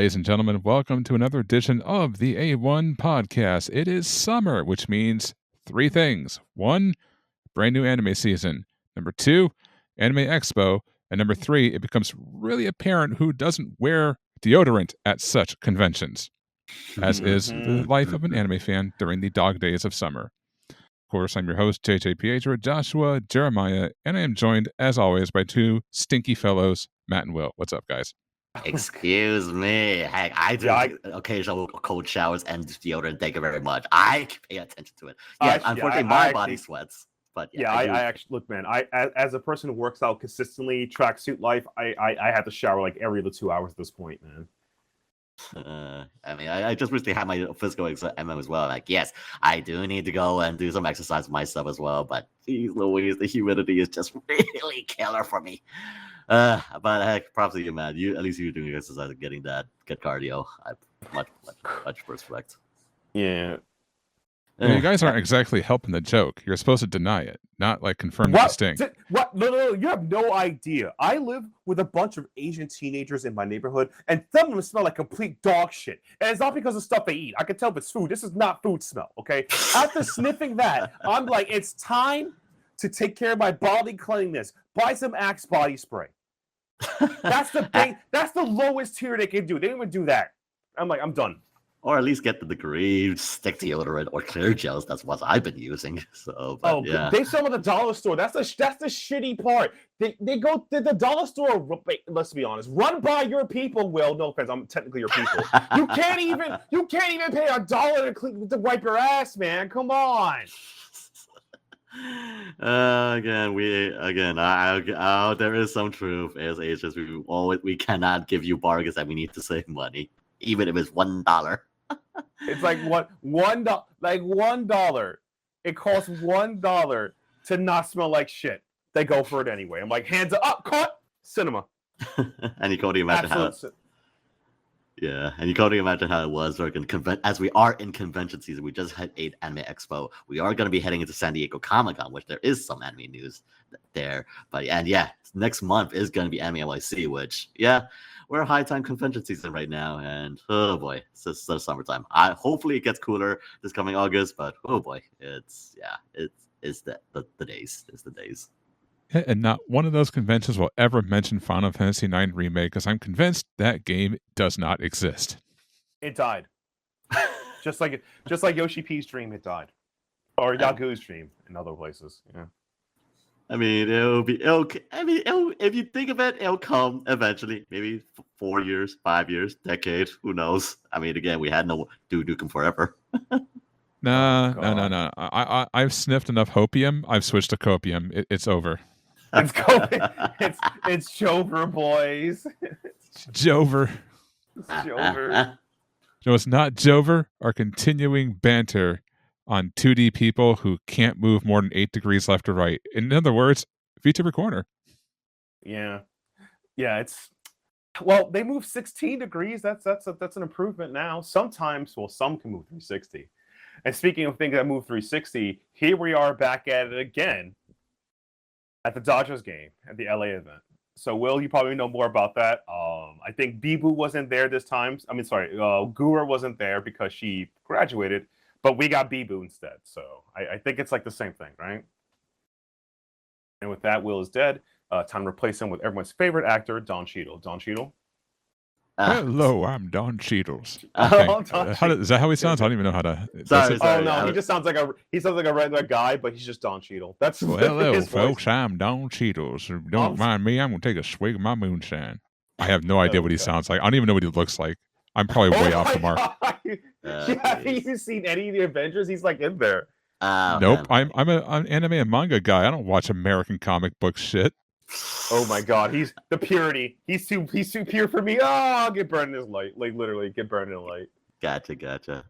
Ladies and gentlemen, welcome to another edition of the A-01 podcast. It is summer, which means three things. One, brand new anime season. Number two, Anime Expo. And number three, it becomes really apparent who doesn't wear deodorant at such conventions, as is the life of an anime fan during the dog days of summer. Of course, I'm your host, JJ Piedra, Joshua, Jeremiah, and I am joined, as always, by two stinky fellows, Matt and Will. What's up, guys? Excuse me. Heck, I do occasional cold showers and deodorant. Thank you very much. I pay attention to it. Yeah, unfortunately, my body sweats. But I actually look, man. As a person who works out consistently, tracksuit life, I have to shower like every other 2 hours at this point, man. I just recently had my physical exam as well. Like, yes, I do need to go and do some exercise myself as well. But geez Louise, the humidity is just really killer for me. But heck, props to you, man. At least you're doing exercise and getting that good cardio. I much respect. Yeah. You guys aren't exactly helping the joke. You're supposed to deny it, not like confirm the stink. What? No. You have no idea. I live with a bunch of Asian teenagers in my neighborhood, and some of them smell like complete dog shit. And it's not because of stuff they eat. I can tell if it's food. This is not food smell, okay? After sniffing that, I'm like, it's time to take care of my bodily cleanliness. Buy some Axe body spray. That's the lowest tier they can do. They didn't even do that. I'm like, I'm done. Or at least get the degree, stick deodorant, or clear gels. That's what I've been using. So, yeah. They sell them at the dollar store. That's the shitty part. They go to the dollar store. Let's be honest. Run by your people. Will, no offense, I'm technically your people. You can't even pay $1 to wipe your ass, man. Come on. There is some truth. As agents, we cannot give you bargains that we need to save money, even if it's $1. It's like $1. It costs $1 to not smell like shit. They go for it anyway. I'm like, hands up, cut, cinema. And you can't imagine how. Yeah, and you can't imagine how it was as we are in convention season. We just had Anime Expo. We are going to be heading into San Diego Comic-Con, which there is some anime news there. But next month is going to be Anime NYC, which we're high time convention season right now, and oh boy, it's just the summertime. Hopefully it gets cooler this coming August, but oh boy, it's the days. It's the days. And not one of those conventions will ever mention Final Fantasy IX Remake, because I'm convinced that game does not exist. It died. just like Yoshi P's dream, it died. Or Yagu's dream in other places. Yeah. I mean, if you think of it, it'll come eventually. Maybe 4 years, 5 years, decade. Who knows? I mean, again, we had no Duke forever. No. I've sniffed enough hopium. I've switched to copium. It's over. It's Jover, boys. Jover. Jover. No, it's not Jover. Our continuing banter on 2D people who can't move more than 8 degrees left or right. In other words, VTuber Corner. Yeah. They move 16 degrees. That's an improvement now. Sometimes, some can move 360. And speaking of things that move 360, here we are back at it again at the Dodgers game at the LA event. So, Will, you probably know more about that. I think Bibu wasn't there this time. Gura wasn't there because she graduated, but we got Bibu instead. So, I think it's like the same thing, right? And with that, Will is dead. Time to replace him with everyone's favorite actor, Don Cheadle. Don Cheadle? Hello, I'm Don Cheadles. Okay. Is that how he sounds? I don't even know how to. Sorry. He just sounds like a regular guy, but he's just Don Cheadle. That's hello, folks. I'm Don Cheadles. Don't mind me. I'm gonna take a swig of my moonshine. I have no idea what he sounds like. I don't even know what he looks like. I'm probably way off the mark. Haven't you seen any of the Avengers? He's like in there. Nope. I'm an anime and manga guy. I don't watch American comic book shit. Oh my god, he's the purity. He's too pure for me. Oh, I'll get burned in his light. Like literally get burned in the light. Gotcha.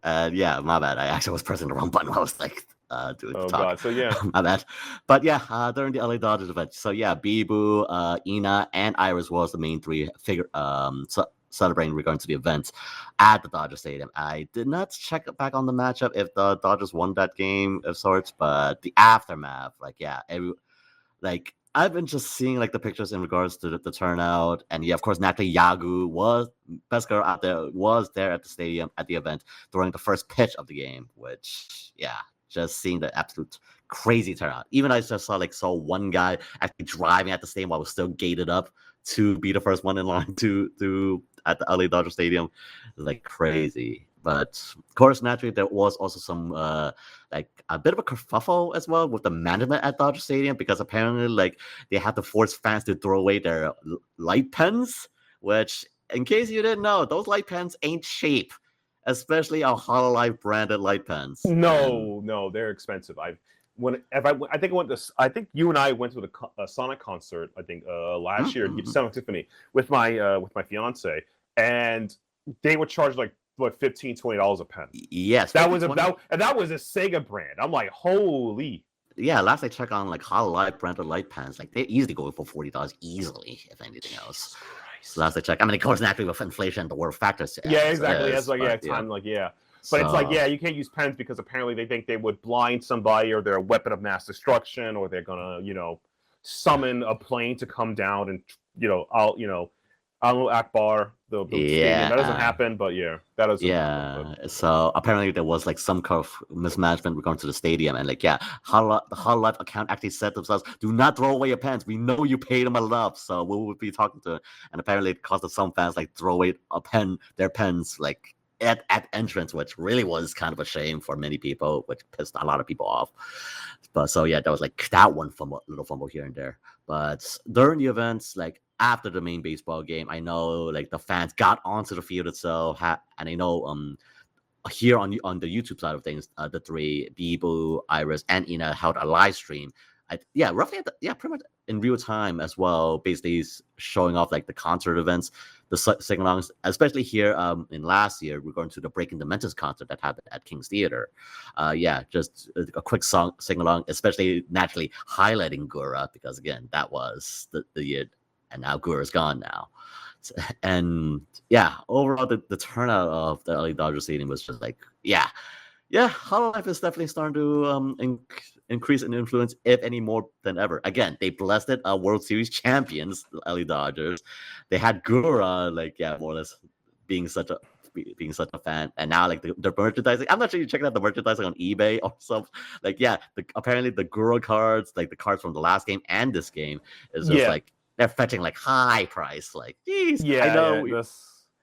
My bad. I actually was pressing the wrong button while I was like doing the talk. God, so yeah. My bad. But during the LA Dodgers event. So Bibu, Ina, and Iris was the main three celebrating regarding to the events at the Dodger Stadium. I did not check back on the matchup if the Dodgers won that game of sorts, but the aftermath, I've been just seeing like the pictures in regards to the turnout, and yeah, of course, naturally, Yagu was best girl out there, was there at the stadium at the event during the first pitch of the game, which yeah, just seeing the absolute crazy turnout. Even I just saw one guy actually driving at the stadium while it was still gated up to be the first one in line to at the LA Dodger Stadium, like crazy. But of course, naturally, there was also some like a bit of a kerfuffle as well with the management at Dodger Stadium, because apparently like they had to force fans to throw away their light pens, which, in case you didn't know, those light pens ain't cheap, especially our Hololive branded light pens. No, they're expensive. I think you and I went to a Sonic concert. I think last year at Sonic Tiffany with my fiance, and they would charge like what $15-$20 a pen. Yes, that was a Sega brand. I'm like, holy. Yeah, last I checked on like Hololive branded light pens, like they easily go for $40 easily, if anything else. So last I checked, I mean, of course, naturally with inflation, the world factors. Yeah, exactly. That's like time, like yeah. But it's like, you can't use pens because apparently they think they would blind somebody, or they're a weapon of mass destruction, or they're gonna, summon a plane to come down and, Allahu Akbar, the stadium. That doesn't happen, but that doesn't happen. But... So apparently there was like some kind of mismanagement regarding to the stadium, and like the Hololive account actually said themselves, "Do not throw away your pens. We know you paid them a lot, so we will be talking to." And apparently it caused some fans like throw away their pens like at entrance, which really was kind of a shame for many people, which pissed a lot of people off. But so there was like that one little fumble here and there. But during the events, like after the main baseball game, I know like the fans got onto the field itself, and I know here on the YouTube side of things, the three, Bibu, Iris, and Ina held a live stream. Roughly pretty much in real time as well, basically showing off like the concert events, the sing-alongs, especially here in last year, we're going to the Breaking Dimensions concert that happened at King's Theater. Just a quick sing-along, especially naturally highlighting Gura, because again, that was the year, and now Gura's gone now. And overall, the turnout of the LA Dodger Stadium was just like, Hololive is definitely starting to increase in influence, if any more than ever. Again, they blessed it, World Series champions, the LA Dodgers. They had Gura, more or less being such a fan, and now like the merchandising. I'm not sure you're checking out the merchandising on eBay or something. Apparently the Gura cards, like the cards from the last game and this game, is just like they're fetching like high price. Like, geez, I know the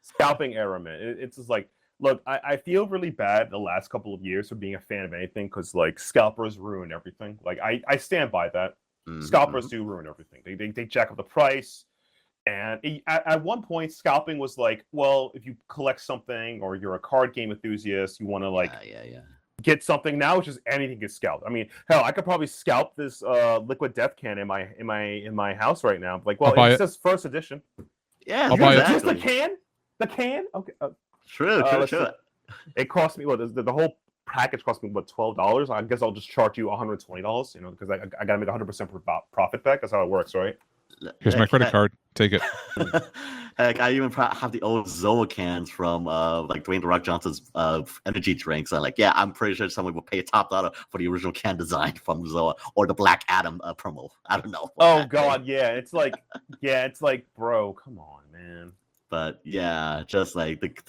scalping era, man. It's just like. Look, I feel really bad the last couple of years for being a fan of anything, because like scalpers ruin everything. Like I stand by that. Scalpers do ruin everything. They jack up the price, and at one point scalping was like, well, if you collect something or you're a card game enthusiast, you want to get something. Now it's just anything gets scalped. I mean, hell, I could probably scalp this liquid death can in my house right now. Like, well, it says first edition. Yeah, I'll buy it. Just the can. The can. Okay. True. It cost me the whole package cost me $12. I guess I'll just charge you $120. Because I gotta make 100% profit back. That's how it works, right? Here's my credit card. Take it. Heck, I even have the old Zoa cans from like Dwayne The Rock Johnson's energy drinks. And I'm pretty sure someone would pay a top dollar for the original can design from Zoa, or the Black Adam promo. I don't know. Oh God, it's like bro, come on, man. But just like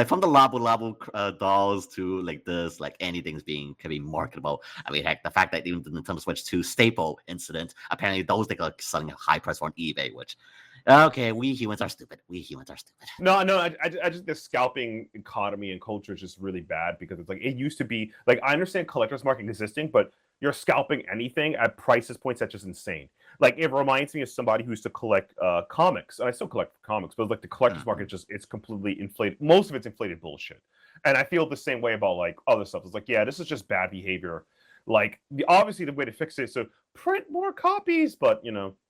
from the Labu Labu dolls to like this, like anything's can be marketable. I mean, heck, the fact that even the Nintendo Switch 2 staple incident, apparently those things are selling a high price on eBay, which we humans are stupid. No, I just the scalping economy and culture is just really bad, because it's like it used to be like, I understand collector's market existing, but you're scalping anything at prices points that's just insane. Like, it reminds me of somebody who used to collect comics, and I still collect comics, but like the collector's market it's completely inflated. Most of it's inflated bullshit, and I feel the same way about like other stuff. It's like, this is just bad behavior. Like, obviously the way to fix it is to print more copies, but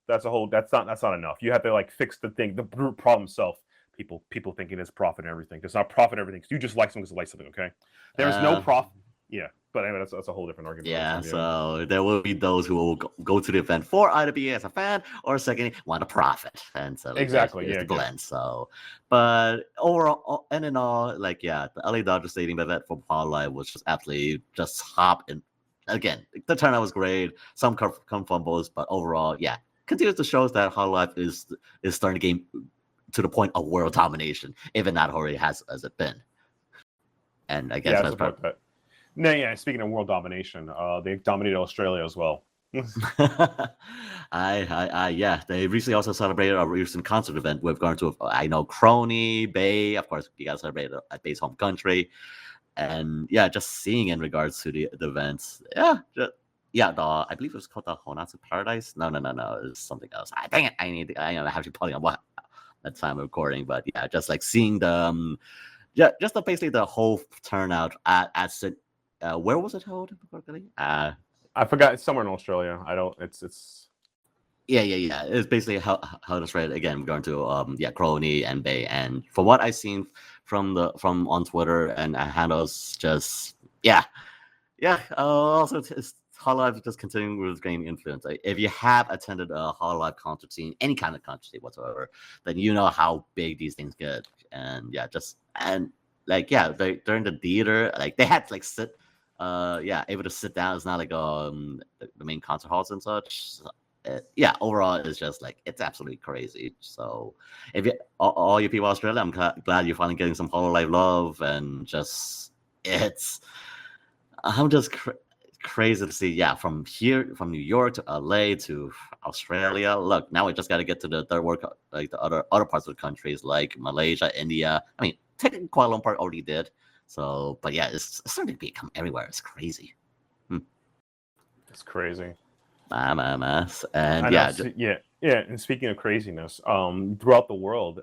that's not enough. You have to like fix the root problem itself. People thinking it's profit and everything. It's not profit and everything. You just like something because you like something. Okay, there's no profit. Yeah. But anyway, that's a whole different argument. Yeah, so there will be those who will go to the event for either being as a fan or secondly want a profit, and so exactly, the blend. So, but overall, and in all, the LA Dodger Stadium event from Hololive was just absolutely just again, the turnout was great. Some come fumbles, but overall, yeah, continues to show that Hololive is starting to game to the point of world domination, even not already has as it been. And I guess that's part. No, yeah. Speaking of world domination, they've dominated Australia as well. Yeah. They recently also celebrated a recent concert event with going to, I know, Crony, Bay. Of course, you guys celebrated at Bay's home country. And yeah, just seeing in regards to the events, I believe it was called the Honatsu Paradise. No, it's something else. Dang it, I have to put on what that time of recording, but yeah, just like seeing the just basically the whole turnout at where was it held? I forgot. It's somewhere in Australia. I don't. It's. Yeah. It's basically how to spread again. Going to Crony and Bay, and from what I've seen from on Twitter and handles, just also Hololive just continuing with gaining influence. Like, if you have attended a Hololive concert scene, any kind of concert scene whatsoever, then you know how big these things get. And during the theater, like they had to like sit. Able to sit down. It's not like the main concert halls and such. Overall, it's just like it's absolutely crazy. So, if you all you people in Australia, I'm glad you're finally getting some Hololive love, and I'm just crazy to see. Yeah, from New York to LA to Australia. Look, now we just got to get to the third world, like the other parts of the countries, like Malaysia, India. I mean, technically Kuala Lumpur already did. So, but yeah, it's starting to become everywhere. It's crazy. It's crazy. And And speaking of craziness, throughout the world,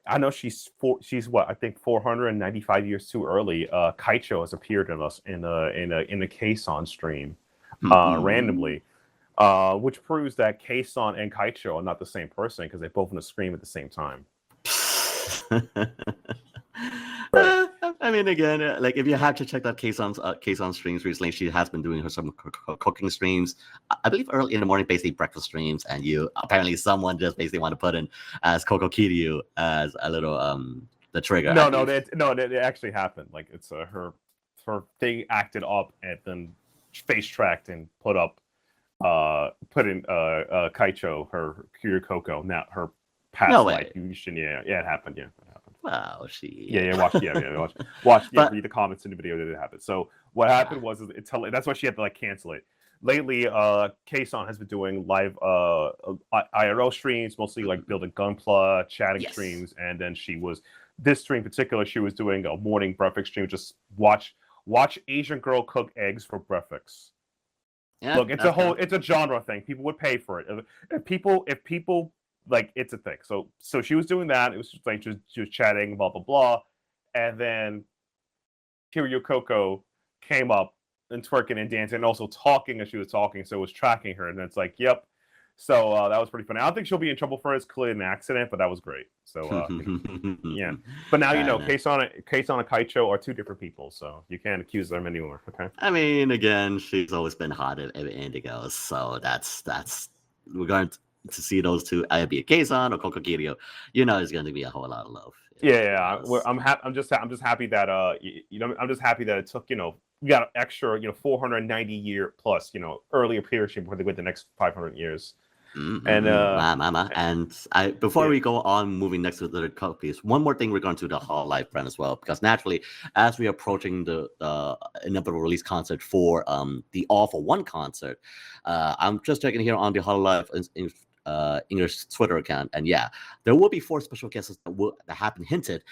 I know she's what I think 495 years too early. Kaicho has appeared in us in a Kason stream, randomly, which proves that Kason and Kaicho are not the same person because they both want to scream at the same time. I mean, again, like if you have to check that Kason streams recently, she has been doing some cooking streams. I believe early in the morning, basically breakfast streams, and apparently someone just basically want to put in as Kokokiryu as a little the trigger. That actually happened. Like it's her thing acted up and then face tracked and put in Kaicho, her Kiryu Koko, not her past life. Yeah, it happened. Yeah. Wow, watch. Read the comments in the video that it happened. So what happened was that's why she had to like cancel it. Lately, Kason has been doing live IRL streams, mostly like building Gunpla, chatting streams, and then this stream in particular, she was doing a morning breakfast stream. Just watch Asian girl cook eggs for breakfast. Yeah, look, it's a genre thing. People would pay for it. If people. Like it's a thing. So she was doing that. It was just like she was chatting, blah blah blah, and then Kiryu Koko came up and twerking and dancing, and also talking as she was talking. So it was tracking her, and it's like, yep. So that was pretty funny. I don't think she'll be in trouble for it. It's clearly an accident, but that was great. So yeah. But now Kason and Kaicho are two different people, so you can't accuse them anymore. Okay. I mean, again, she's always been hot at Indigo, so that's we're going to see those two, either be a Kason or Kokokiryu, there's going to be a whole lot of love. I'm just happy that I'm just happy that it took we got an extra 490 year plus earlier period before they went the next 500 years. And before we go on moving next to the piece, one more thing regarding to the Hololive brand as well, because naturally as we are approaching the inevitable release concert for the All for One concert, I'm just checking here on the Hololive English Twitter account, and there will be 4 special guests that have been hinted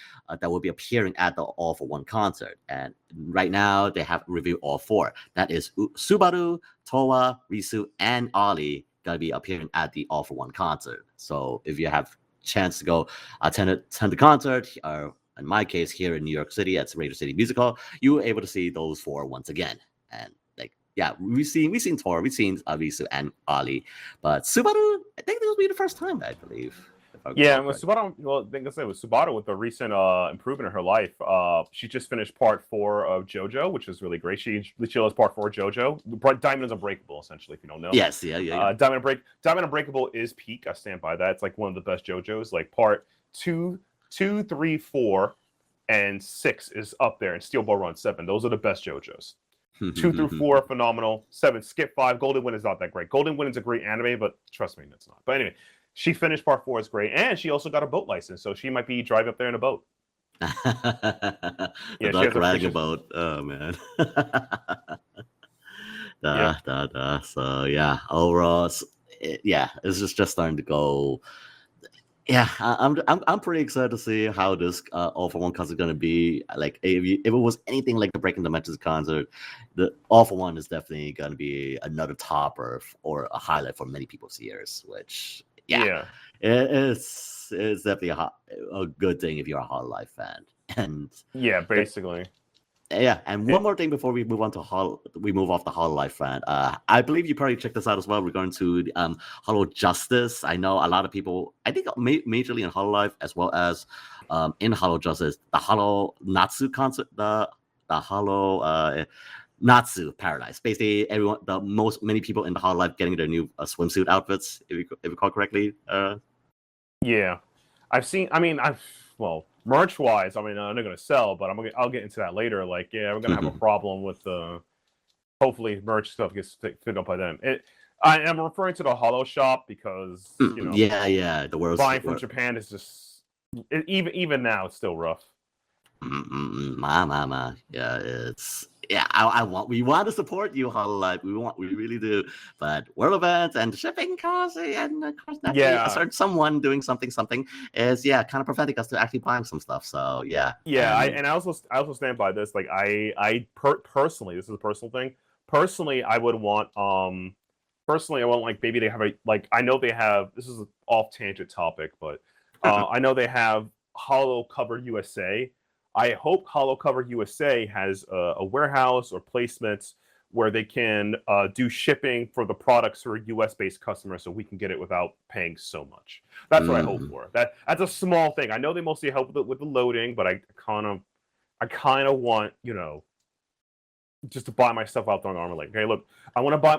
that will be appearing at the All for One concert. And right now they have reviewed all 4. That is Subaru, Towa, Risu, and Ali gonna be appearing at the All for One concert. So if you have chance to go attend the concert, or in my case here in New York City at Radio City Music Hall, you were able to see those 4 once again. And we've seen Tora, we've seen Risu and Ali, but Subaru, I think this will be the first time, I believe. With Subaru, with Subaru, with the recent improvement in her life, she just finished part 4 of JoJo, which is really great. She was part 4 of JoJo. Diamond is Unbreakable, essentially, if you don't know. Yes, Diamond Unbreakable is peak. I stand by that. It's like one of the best JoJos. Like part 2, 3, 4, and 6 is up there, and Steel Ball Run 7. Those are the best JoJos. 2 through 4 are phenomenal. 7, skip 5. Golden Wind is not that great. Golden Wind is a great anime, but trust me, it's not. But anyway, she finished part 4 is great, and she also got a boat license, so she might be driving up there in a boat. The Yeah, she dog has a riding a fish- boat. Oh man. Yeah. So yeah, overall, yeah, it's just starting to go. Yeah, I'm pretty excited to see how this All for One concert is gonna be. Like, if it was anything like the Breaking Dimensions concert, the All for One is definitely gonna be another topper or a highlight for many people's years. Which, yeah, it's definitely a good thing if you're a Hololive fan. And yeah, basically. yeah, and one more thing before we move on to we move off the Hololive fan. I believe you probably checked this out as well regarding to the Hollow Justice. I know a lot of people, I think majorly in Hololive as well as in Hollow Justice, the Hollow Natsu concert, the Hollow Natsu Paradise. Basically, many people in the Hololive getting their new swimsuit outfits, if you recall correctly. Yeah, well, merch wise, I mean, they're gonna sell, but I'll get into that later. Like, yeah, we're gonna have a problem with hopefully merch stuff gets fit up by them. I am referring to the Hollow Shop because the worst buying from Japan is just even now it's still rough. Yeah, it's we want to support you, Hololive. We really do. But world events and shipping costs and of course someone doing something is kind of preventing us to actually buying some stuff. So I also stand by this. Like personally, this is a personal thing. Personally, I would want like maybe they have I know they have, this is an off tangent topic, but I know they have Hollow Cover USA. I hope Hollow Cover USA has a warehouse or placements where they can do shipping for the products for US-based customers, so we can get it without paying so much. That's what I hope for. That's a small thing. I know they mostly help with the loading, but I kind of want just to buy my stuff out there on Armor Lake. Okay, look, I want to buy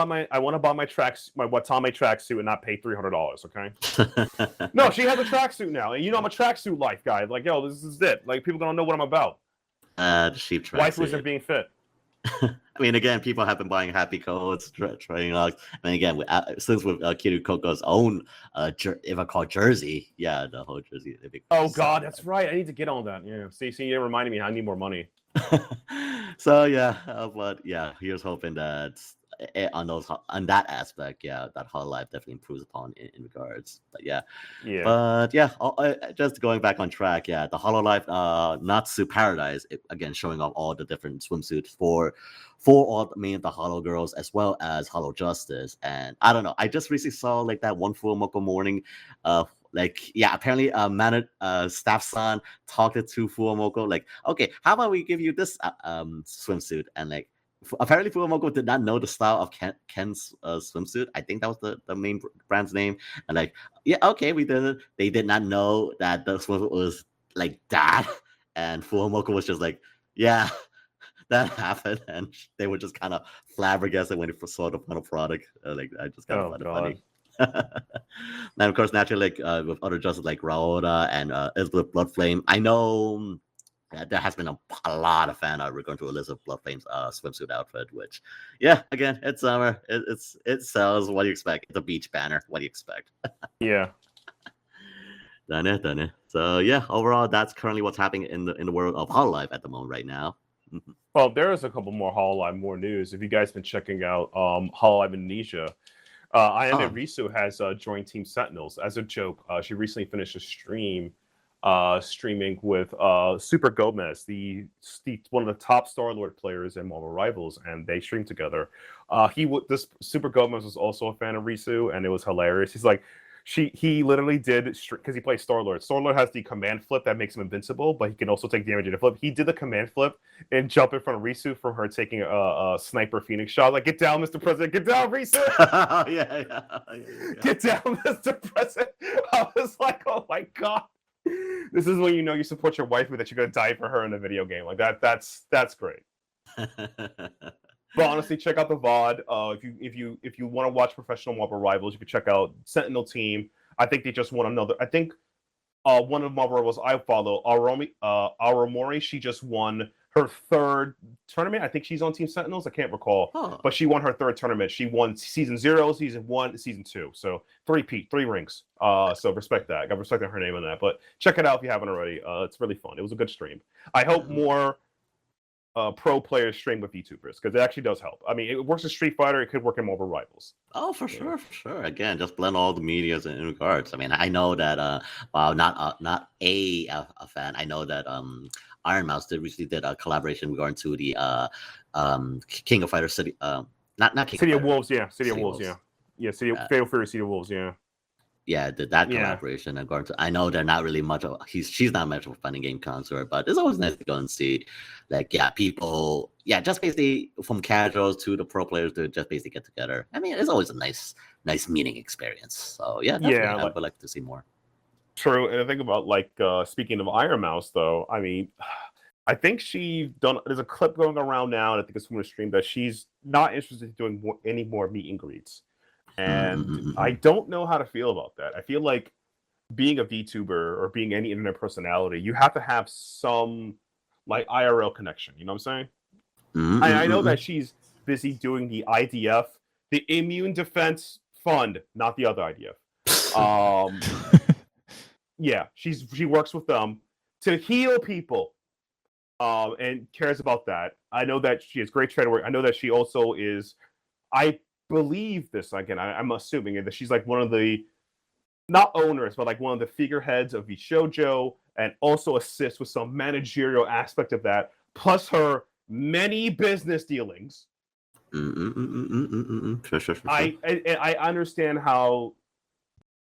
my Watame tracksuit and not pay $300. Okay. No, she has a tracksuit now, and I'm a tracksuit life guy. Like, yo, this is it. Like, people gonna know what I'm about. The cheap tracksuit. Wife wasn't being fit. I mean, again, people have been buying happy codes, trading logs. I mean, again, since with Kiryu Koko's own, if I call jersey, the whole jersey. Oh God, that's right. I need to get on that. Yeah. See, you reminded me. I need more money. So but here's hoping that on that aspect, that Hololive definitely improves upon in regards. But just going back on track, the Hololive Natsu Paradise, again showing off all the different swimsuits for all the Hollow girls as well as Hollow Justice. And I don't know, I just recently saw like that one Fuomoko morning, apparently staff-san talked to Fuomoko like, okay, how about we give you this swimsuit, and like apparently Fuomoko did not know the style of Ken's swimsuit. I think that was the main brand's name. And like, okay, we did it. They did not know that the swimsuit was like that. And Fuomoko was just like, yeah, that happened. And they were just kind of flabbergasted when they saw the final product. Like, I just kind of find it funny. And of course, naturally, like with other justices like Raoda and Elizabeth Bloodflame, I know there has been a lot of fan art regarding to Elizabeth Bloodflame's swimsuit outfit, which, again, it's summer. It sells. What do you expect? It's a beach banner. What do you expect? Yeah. Done it. So overall, that's currently what's happening in the world of Hololive at the moment right now. Well, there is a couple more Hololive, more news. If you guys been checking out Hololive Indonesia, Ayane Risu has joined Team Sentinels. As a joke, she recently finished a stream streaming with Super Gomez, the one of the top Star-Lord players in Marvel Rivals, and they streamed together. This Super Gomez was also a fan of Risu, and it was hilarious. He's like, he literally did, because he plays Star-Lord. Star-Lord has the command flip that makes him invincible, but he can also take damage in a flip. He did the command flip and jump in front of Risu from her taking a sniper Phoenix shot. Like, get down, Mr. President. Get down, Risu. Get down, Mr. President. I was like, oh my God. This is when you know you support your wife, that you're gonna die for her in a video game. Like that. That's great. But honestly, check out the VOD. If you want to watch professional Marvel Rivals, you can check out Sentinel Team. I think they just won another. I think one of Marvel Rivals I follow, Aramori, she just won her third tournament. I think she's on Team Sentinels. I can't recall, but she won her third tournament. She won season 0, season 1, season 2. So 3 rings. So respect that. I got respect her name on that. But check it out if you haven't already. It's really fun. It was a good stream. I hope more pro players stream with VTubers because it actually does help. I mean, it works in Street Fighter. It could work in Marvel Rivals. Oh, for sure. Again, just blend all the medias in regards. I mean, I know that while not a fan, I know that Iron Mouse recently did a collaboration regarding to the King of Fighters City. Not King City of Wolves, yeah. City of Wolves, yeah. Yeah, Fatal Fury City of Wolves, yeah. Yeah, did that collaboration. And I know they're not really much of she's not much of a fighting game connoisseur, but it's always nice to go and see, like, people, just basically from casuals to the pro players to just basically get together. I mean, it's always a nice meeting experience. So I would like to see more. True, and I think about speaking of Iron Mouse, though. I mean, I think there's a clip going around now, and I think it's from a stream that she's not interested in doing any more meet and greets. And I don't know how to feel about that. I feel like being a VTuber or being any internet personality, you have to have some IRL connection. You know what I'm saying? I know that she's busy doing the IDF, the Immune Defense Fund, not the other IDF. She works with them to heal people, and cares about that. I know that she has great trade work. I know that she also is. I believe this again. I'm assuming that she's one of the not owners, but one of the figureheads of VShojo, and also assists with some managerial aspect of that, plus her many business dealings. Sure. I understand how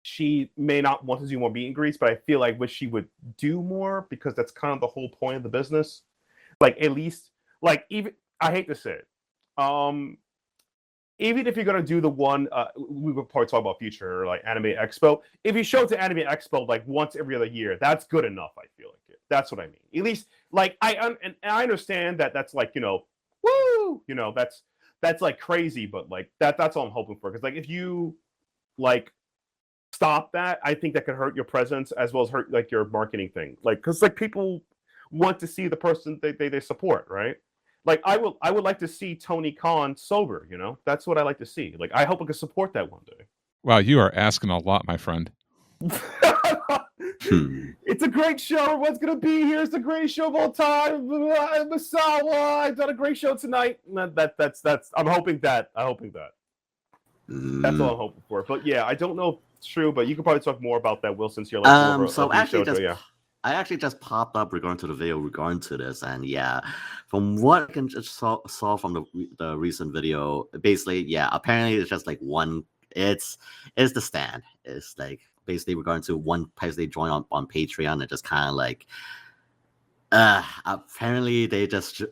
she may not want to do more meet and greets, but I feel like she would do more because that's kind of the whole point of the business. At least, even I hate to say it, even if you're gonna do the one, we would probably talk about future Anime Expo. If you show it to Anime Expo once every other year, that's good enough. I feel that's what I mean. At least I understand that that's woo, that's crazy, but that's all I'm hoping for. Because if you stop that, I think that could hurt your presence as well as hurt your marketing thing. Because people want to see the person they support, right? I would like to see Tony Khan sober, That's what I like to see. I hope I can support that one day. Wow, you are asking a lot, my friend. It's a great show. Everyone's gonna be here. It's a great show of all time. Masawa, I've done a great show tonight. That's I'm hoping that. That's all I'm hoping for. But I don't know if it's true, but you could probably talk more about that, Will, since you're I actually just popped up regarding to the video regarding to this, and from what I can just saw from the recent video, basically, apparently it's just one. It's the stand. It's basically regarding to one place they join on Patreon, and just kind of apparently they just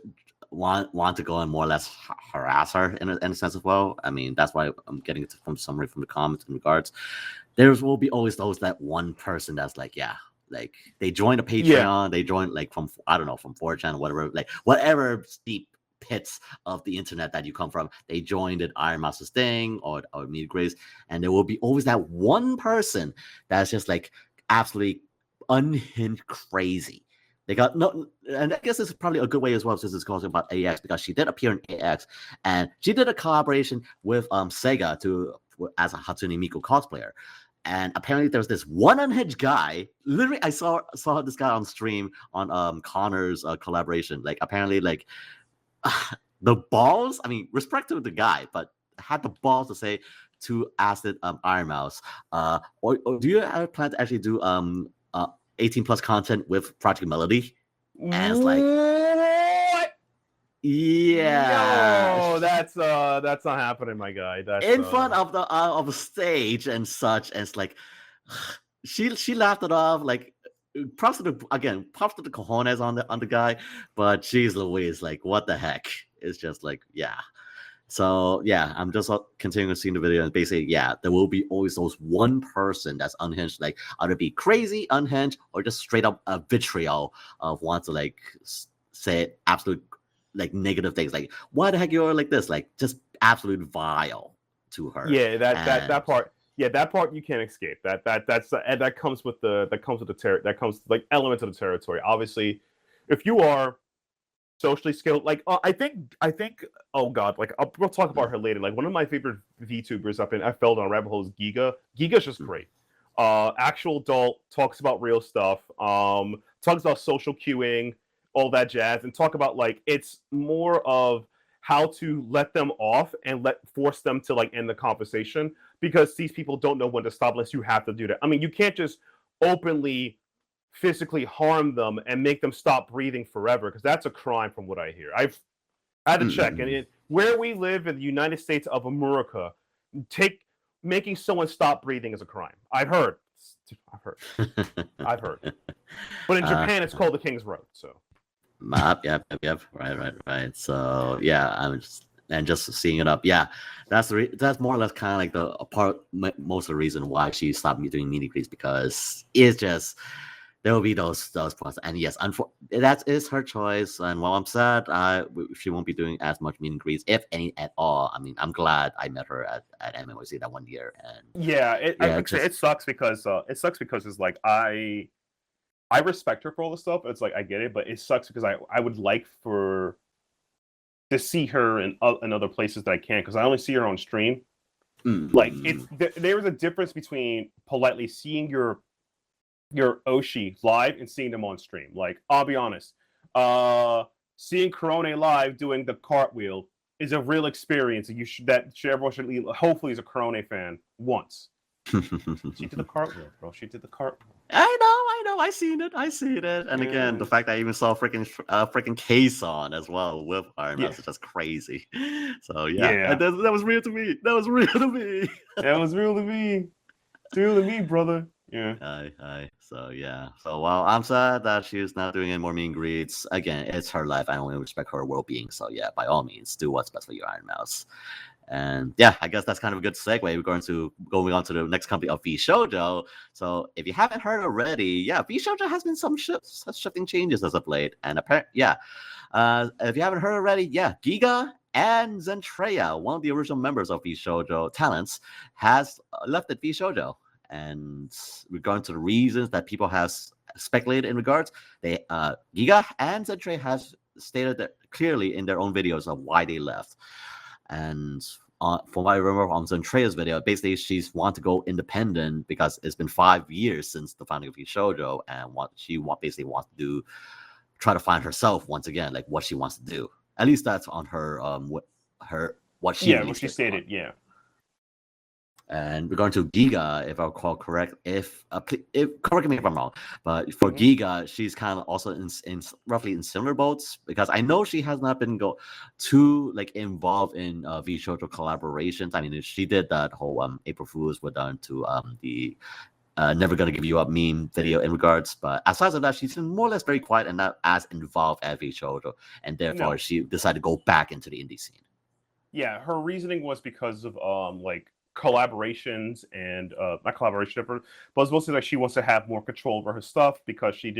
want to go and more or less harass her in a sense as well. I mean, that's why I'm getting it from summary from the comments in regards. There will be always that one person that's they join a Patreon, they join from I don't know, from 4chan or whatever, whatever steep pits of the internet that you come from, they joined at Iron Mouse's thing or Meet Grace, and there will be always that one person that's just absolutely unhinged crazy. They got no, and I guess this is probably a good way as well, since it's talking about AX, because she did appear in AX, and she did a collaboration with Sega as a Hatsune Miku cosplayer. And apparently there's this one unhinged guy. Literally, I saw this guy on stream on Connor's collaboration. Apparently, the balls. I mean, respect to the guy, but had the balls to say to ask it Iron Mouse. Or do you have a plan to actually do 18+ content with Project Melody? And it's what? Yeah. No, that's not happening, my guy. That's in front of the stage and such, and it's she laughed it off. Props to the cojones on the guy, but geez Louise, what the heck? It's just So I'm just continuing to see the video, and basically, there will be always those one person that's unhinged, either be crazy, unhinged, or just straight up a vitriol of want to say absolute negative things, why the heck you're like this, just absolute vile to her. That part. Yeah, that part you can't escape. That comes with the elements of the territory. Obviously, if you are socially skilled. Like I think. Oh God, like we'll talk about her later. Like one of my favorite VTubers I fell down rabbit hole is Giga. Giga's just great. Actual adult, talks about real stuff. Talks about social cueing, all that jazz, and talk about like it's more of how to let them off and force them to like end the conversation, because these people don't know when to stop unless you have to do that. I mean, you can't just openly physically harm them and make them stop breathing forever, because that's a crime from what I hear. I've had to check, and where we live in the United States of America, making someone stop breathing is a crime. I've heard. But in Japan, it's called the King's Road. So. Yep. Right. So yeah, just seeing it up. Yeah, that's more or less kind of like most of the reason why she stopped doing meet and greets, because it's just there will be those points. And yes, that is her choice. And while I'm sad, she won't be doing as much meet and greets, if any at all. I mean, I'm glad I met her at MMOC that one year. And it sucks because it's like I respect her for all this stuff. It's like I get it, but it sucks because I would like to see her in other places that I can, because I only see her on stream. Like there's a difference between politely seeing your Oshi live and seeing them on stream. Like, I'll be honest, seeing Korone live doing the cartwheel is a real experience. Everyone should hopefully is a Korone fan once. She did the cartwheel, bro. She did the cartwheel. I know. I seen it. And again, the fact that I even saw freaking case on as well with Iron Mouse is just crazy. So yeah. That was real to me. That was real to me. It's real to me, brother. Yeah. Aye. So yeah. So while I'm sad that she's not doing any more meet and greets, again, it's her life. I only respect her well-being. So yeah, by all means, do what's best for your Iron Mouse. And yeah, I guess that's kind of a good segue. We're going on to the next company of VShojo. So if you haven't heard already, yeah, VShojo has been some shifting changes as of late. And apparently, if you haven't heard already, yeah, Giga and Zentreya, one of the original members of VShojo talents, has left at VShojo. And regarding to the reasons that people have speculated in regards, Giga and Zentreya have stated that clearly in their own videos of why they left. And from what I remember on Zentreya's video, basically she's want to go independent because it's been 5 years since the founding of VShojo, and she basically wants to try to find herself once again, like what she wants to do. At least that's on her what she stated. Yeah. And regarding to Giga, if I recall correct, if correct me if I'm wrong, but for Giga, she's kind of also in roughly in similar boats, because I know she has not been too like involved in VShojo collaborations. I mean, she did that whole April Fools were done to the Never Gonna Give You Up meme video in regards, but aside from that, she's been more or less very quiet and not as involved as VShojo, and therefore she decided to go back into the indie scene. Yeah, her reasoning was because of like collaborations and not collaboration effort, but it's mostly like she wants to have more control over her stuff, because she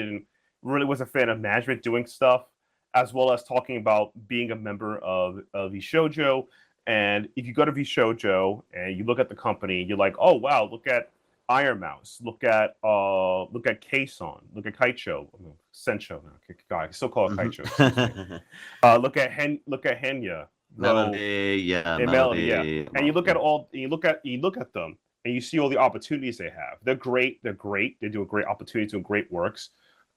was a fan of management doing stuff, as well as talking about being a member of VShojo. And if you go to VShojo and you look at the company, you're like, oh wow, look at Iron Mouse, look at Kason, look at Kaicho, Sencho. God, I still call it Kaicho. Look at Henya. Melody. And you look at them and you see all the opportunities they have. They're great. They do a great opportunity, doing great works.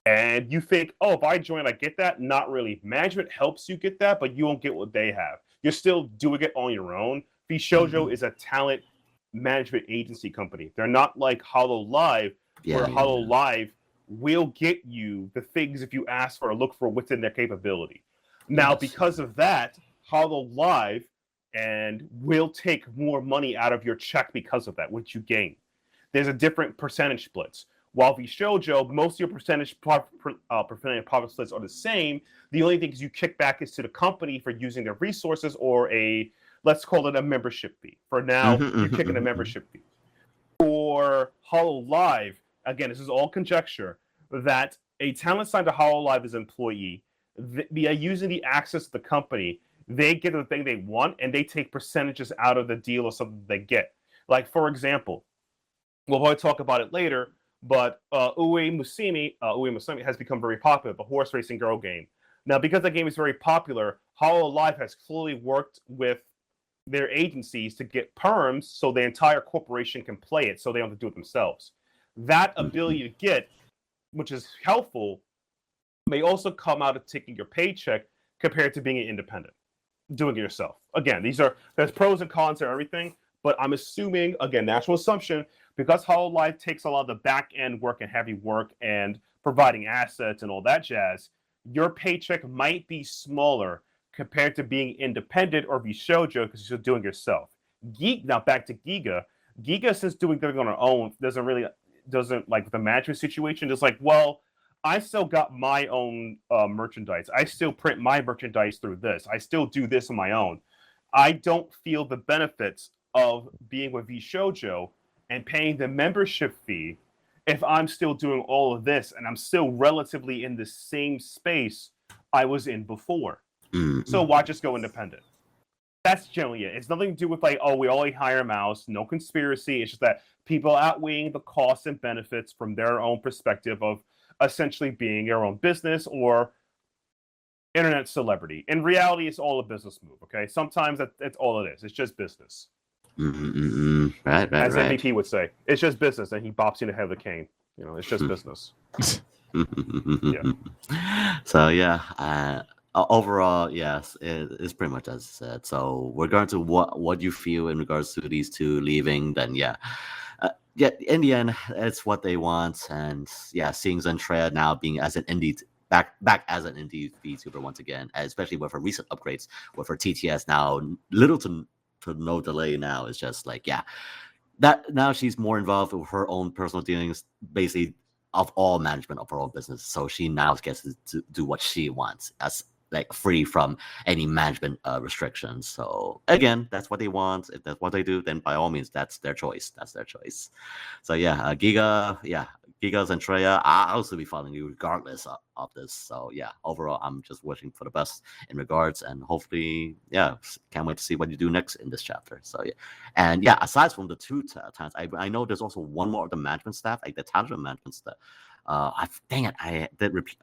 And you think, oh, if I join, I get that. Not really. Management helps you get that, but you won't get what they have. You're still doing it on your own. VShojo is a talent management agency company. They're not like Hollow Live, where Hollow Live will get you the things if you ask for or look for within their capability. Now, because of that, Hollow Live and will take more money out of your check because of that, which you gain. There's a different percentage splits. While VShojo, most of your percentage profit splits are the same. The only thing is you kick back is to the company for using their resources, or let's call it a membership fee. For now, you're kicking a membership fee. For Hollow Live, again, this is all conjecture, that a talent signed to Hollow Live is an employee. Via using the access to the company, they get the thing they want, and they take percentages out of the deal or something they get. Like, for example, we'll probably talk about it later, but Ue Musume has become very popular, the horse racing girl game. Now, because that game is very popular, Hololive has clearly worked with their agencies to get perms so the entire corporation can play it, so they don't have to do it themselves. That ability to get, which is helpful, may also come out of taking your paycheck compared to being an independent, doing it yourself. Again, there's pros and cons to everything, but I'm assuming, again, natural assumption, because Hololive takes a lot of the back end work and heavy work and providing assets and all that jazz, your paycheck might be smaller compared to being independent or Bishoujo because you're doing it yourself. Now back to Giga. Giga, since doing everything on her own, doesn't like the management situation. Just like, well, I still got my own merchandise. I still print my merchandise through this. I still do this on my own. I don't feel the benefits of being with Bishoujo and paying the membership fee if I'm still doing all of this and I'm still relatively in the same space I was in before. So why just go independent? That's generally it. It's nothing to do with like, oh, we only hire mouse, no conspiracy. It's just that people outweighing the costs and benefits from their own perspective of essentially being your own business or internet celebrity. In reality, it's all a business move, okay? Sometimes that's all it is. It's just business. Right. As MVP would say, it's just business, and he bops you in the head with a cane. It's just business. So overall, yes, it's pretty much as I said. So we're going to what you feel in regards to these two leaving. Then in the end, it's what they want, and seeing Zentrea now being as an indie back as an indie VTuber once again, especially with her recent upgrades, with her TTS now little to no delay now, is just like that now she's more involved with her own personal dealings, basically of all management of her own business. So she now gets to do what she wants, as like free from any management restrictions. So again, that's what they want. If that's what they do, then by all means, that's their choice. So Giga and Treya, I'll also be following you regardless of this. So overall, I'm just wishing for the best in regards, and hopefully, can't wait to see what you do next in this chapter. So and aside from the two talents, I know there's also one more of the management staff, like the talent management staff. I did repeat.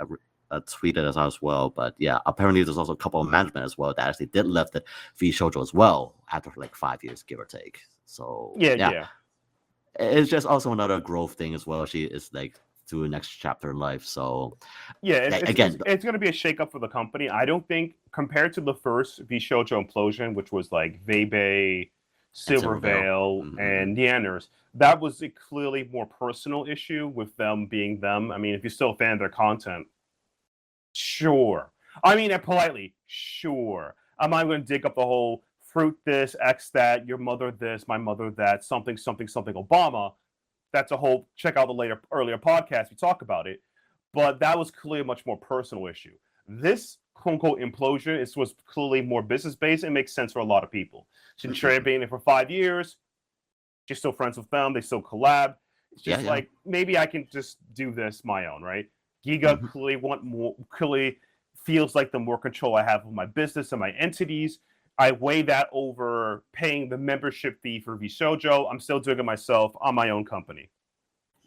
Tweeted as well, but apparently there's also a couple of management as well that actually did left the Bishoujo as well after like 5 years, give or take. So it's just also another growth thing as well. She is like to the next chapter in life. So it's going to be a shakeup for the company. I don't think compared to the first Bishoujo implosion, which was like Vebe, Silvervale, and Neanders, that was a clearly more personal issue with them being them. I mean, if you're still a fan of their content, sure. I mean, politely, sure. I'm not going to dig up the whole fruit this, X that, your mother this, my mother that, something Obama. That's a whole, check out the earlier podcast, we talk about it. But that was clearly a much more personal issue. This quote-unquote implosion was clearly more business-based. It makes sense for a lot of people. Zentrea being there for 5 years, she's still friends with them, they still collab. It's just like, maybe I can just do this my own, right? Giga clearly feels like the more control I have of my business and my entities. I weigh that over paying the membership fee for Bishoujo. I'm still doing it myself on my own company.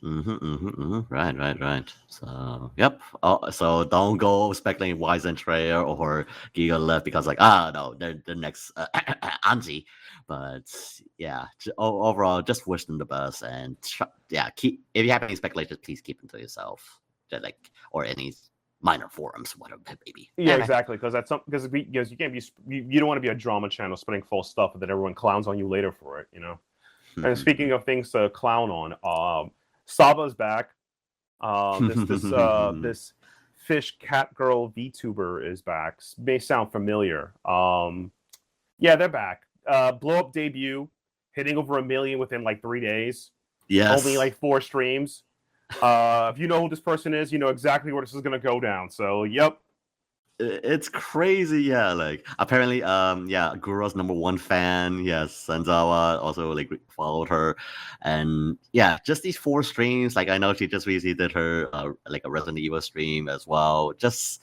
Right. So, so don't go speculating why Zentrea or Giga left because no, they're the next Anji. But overall, just wish them the best, and keep, if you have any speculations, please keep them to yourself. Or any minor forums, whatever it may be. Exactly, because you can't be, you don't want to be a drama channel spinning false stuff that everyone clowns on you later for it, And speaking of things to clown on, Saba's back. This fish cat girl VTuber is back. May sound familiar. They're back. Blow up debut, hitting over 1 million within like 3 days. Yes. Only like 4 streams. If you know who this person is, you know exactly where this is gonna go down. So, it's crazy. Apparently, Guro's #1 fan. Yes, Senzawa also followed her, and just these 4 streams. I know she just recently did her a Resident Evil stream as well. Just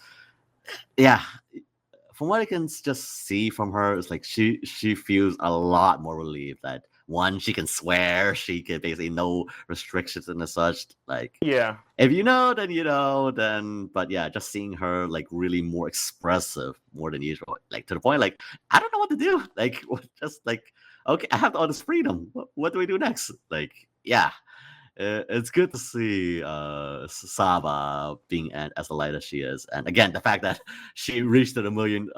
from what I can just see from her, it's like she feels a lot more relieved that One, she can swear. She can basically no restrictions and such. Like, Yeah. if you know, then you know. But yeah, just seeing her like really more expressive, more than usual. Like to the point, like I don't know what to do. Like just like okay, I have all this freedom. What do we do next? Like yeah. It's good to see Saba being as light as she is, and again, the fact that she reached 1 million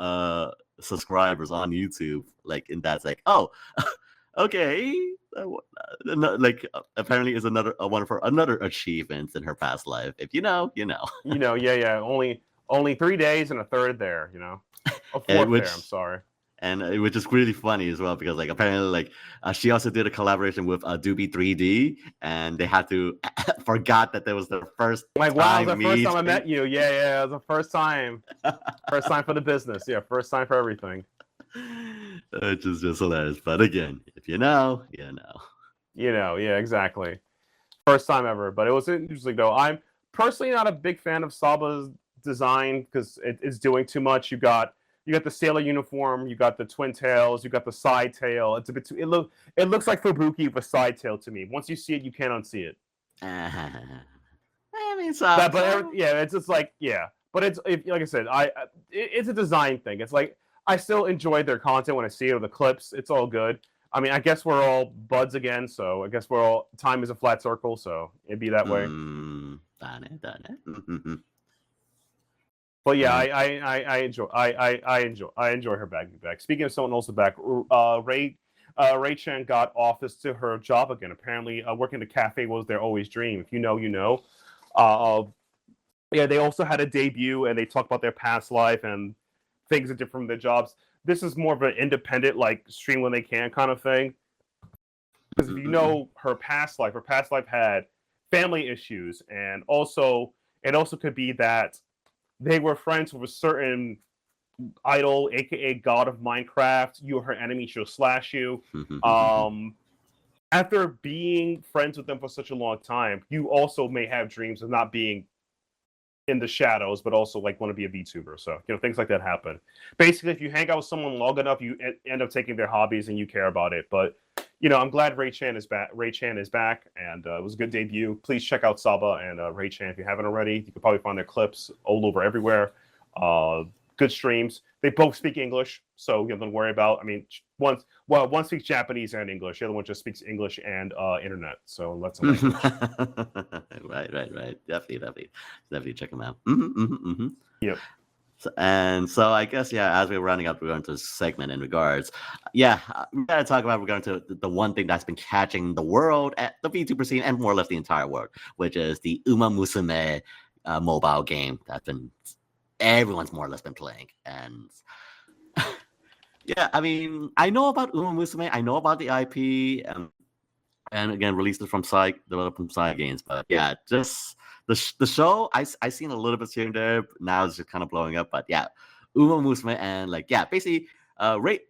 subscribers on YouTube, like in that's like, oh, okay, like apparently is one of her another achievements in her past life. If you know, you know. Yeah. Only 3 days and a third there. A fourth there. I'm sorry. And which is really funny as well because like apparently like she also did a collaboration with Doobie 3D and they had to forgot that there was their first like wow, the first time I met you. Yeah, it was the first time for the business. Yeah, first time for everything. Which is just hilarious. But again, if you know, you know. Yeah, exactly. First time ever. But it was interesting though. I'm personally not a big fan of Saba's design because it's doing too much. You got the sailor uniform, you got the twin tails, you got the side tail. It's a bit too. It looks like Fubuki with a side tail to me. Once you see it, you can't unsee it. I mean, it's just like but it's like I said, it's a design thing. It's like I still enjoy their content when I see it or the clips. It's all good. I mean, I guess we're all buds again, so I guess time is a flat circle, so it'd be that way. Done it. But yeah, I enjoy her back. Speaking of someone also back, Ray Chan got office to her job again. Apparently, working the cafe was their always dream. If you know, you know. They also had a debut, and they talked about their past life and things that differ from their jobs. This is more of an independent, like stream when they can kind of thing. Because if you know her past life had family issues, and also it also could be that they were friends with a certain idol, aka god of Minecraft. You are her enemy; she'll slash you. After being friends with them for such a long time, you also may have dreams of not being in the shadows, but also like want to be a VTuber. So things like that happen. Basically, if you hang out with someone long enough, you end up taking their hobbies and you care about it. But I'm glad Ray Chan is back. And it was a good debut. Please check out Saba and Ray Chan if you haven't already. You can probably find their clips all over everywhere. Good streams. They both speak English, so don't worry about. I mean, one speaks Japanese and English. The other one just speaks English and internet. So let's language. Right. Definitely check them out. Yep. So I guess as we're rounding up, we're going to a segment in regards. We gotta talk about. We're going to the one thing that's been catching the world at the VTuber scene and more or less the entire world, which is the Uma Musume mobile game that's been everyone's more or less been playing. And I mean, I know about Uma Musume, I know about the IP, and again released it from developed from Side Games, but just. The show I seen a little bit here and there. Now it's just kind of blowing up, but Uma Musume and basically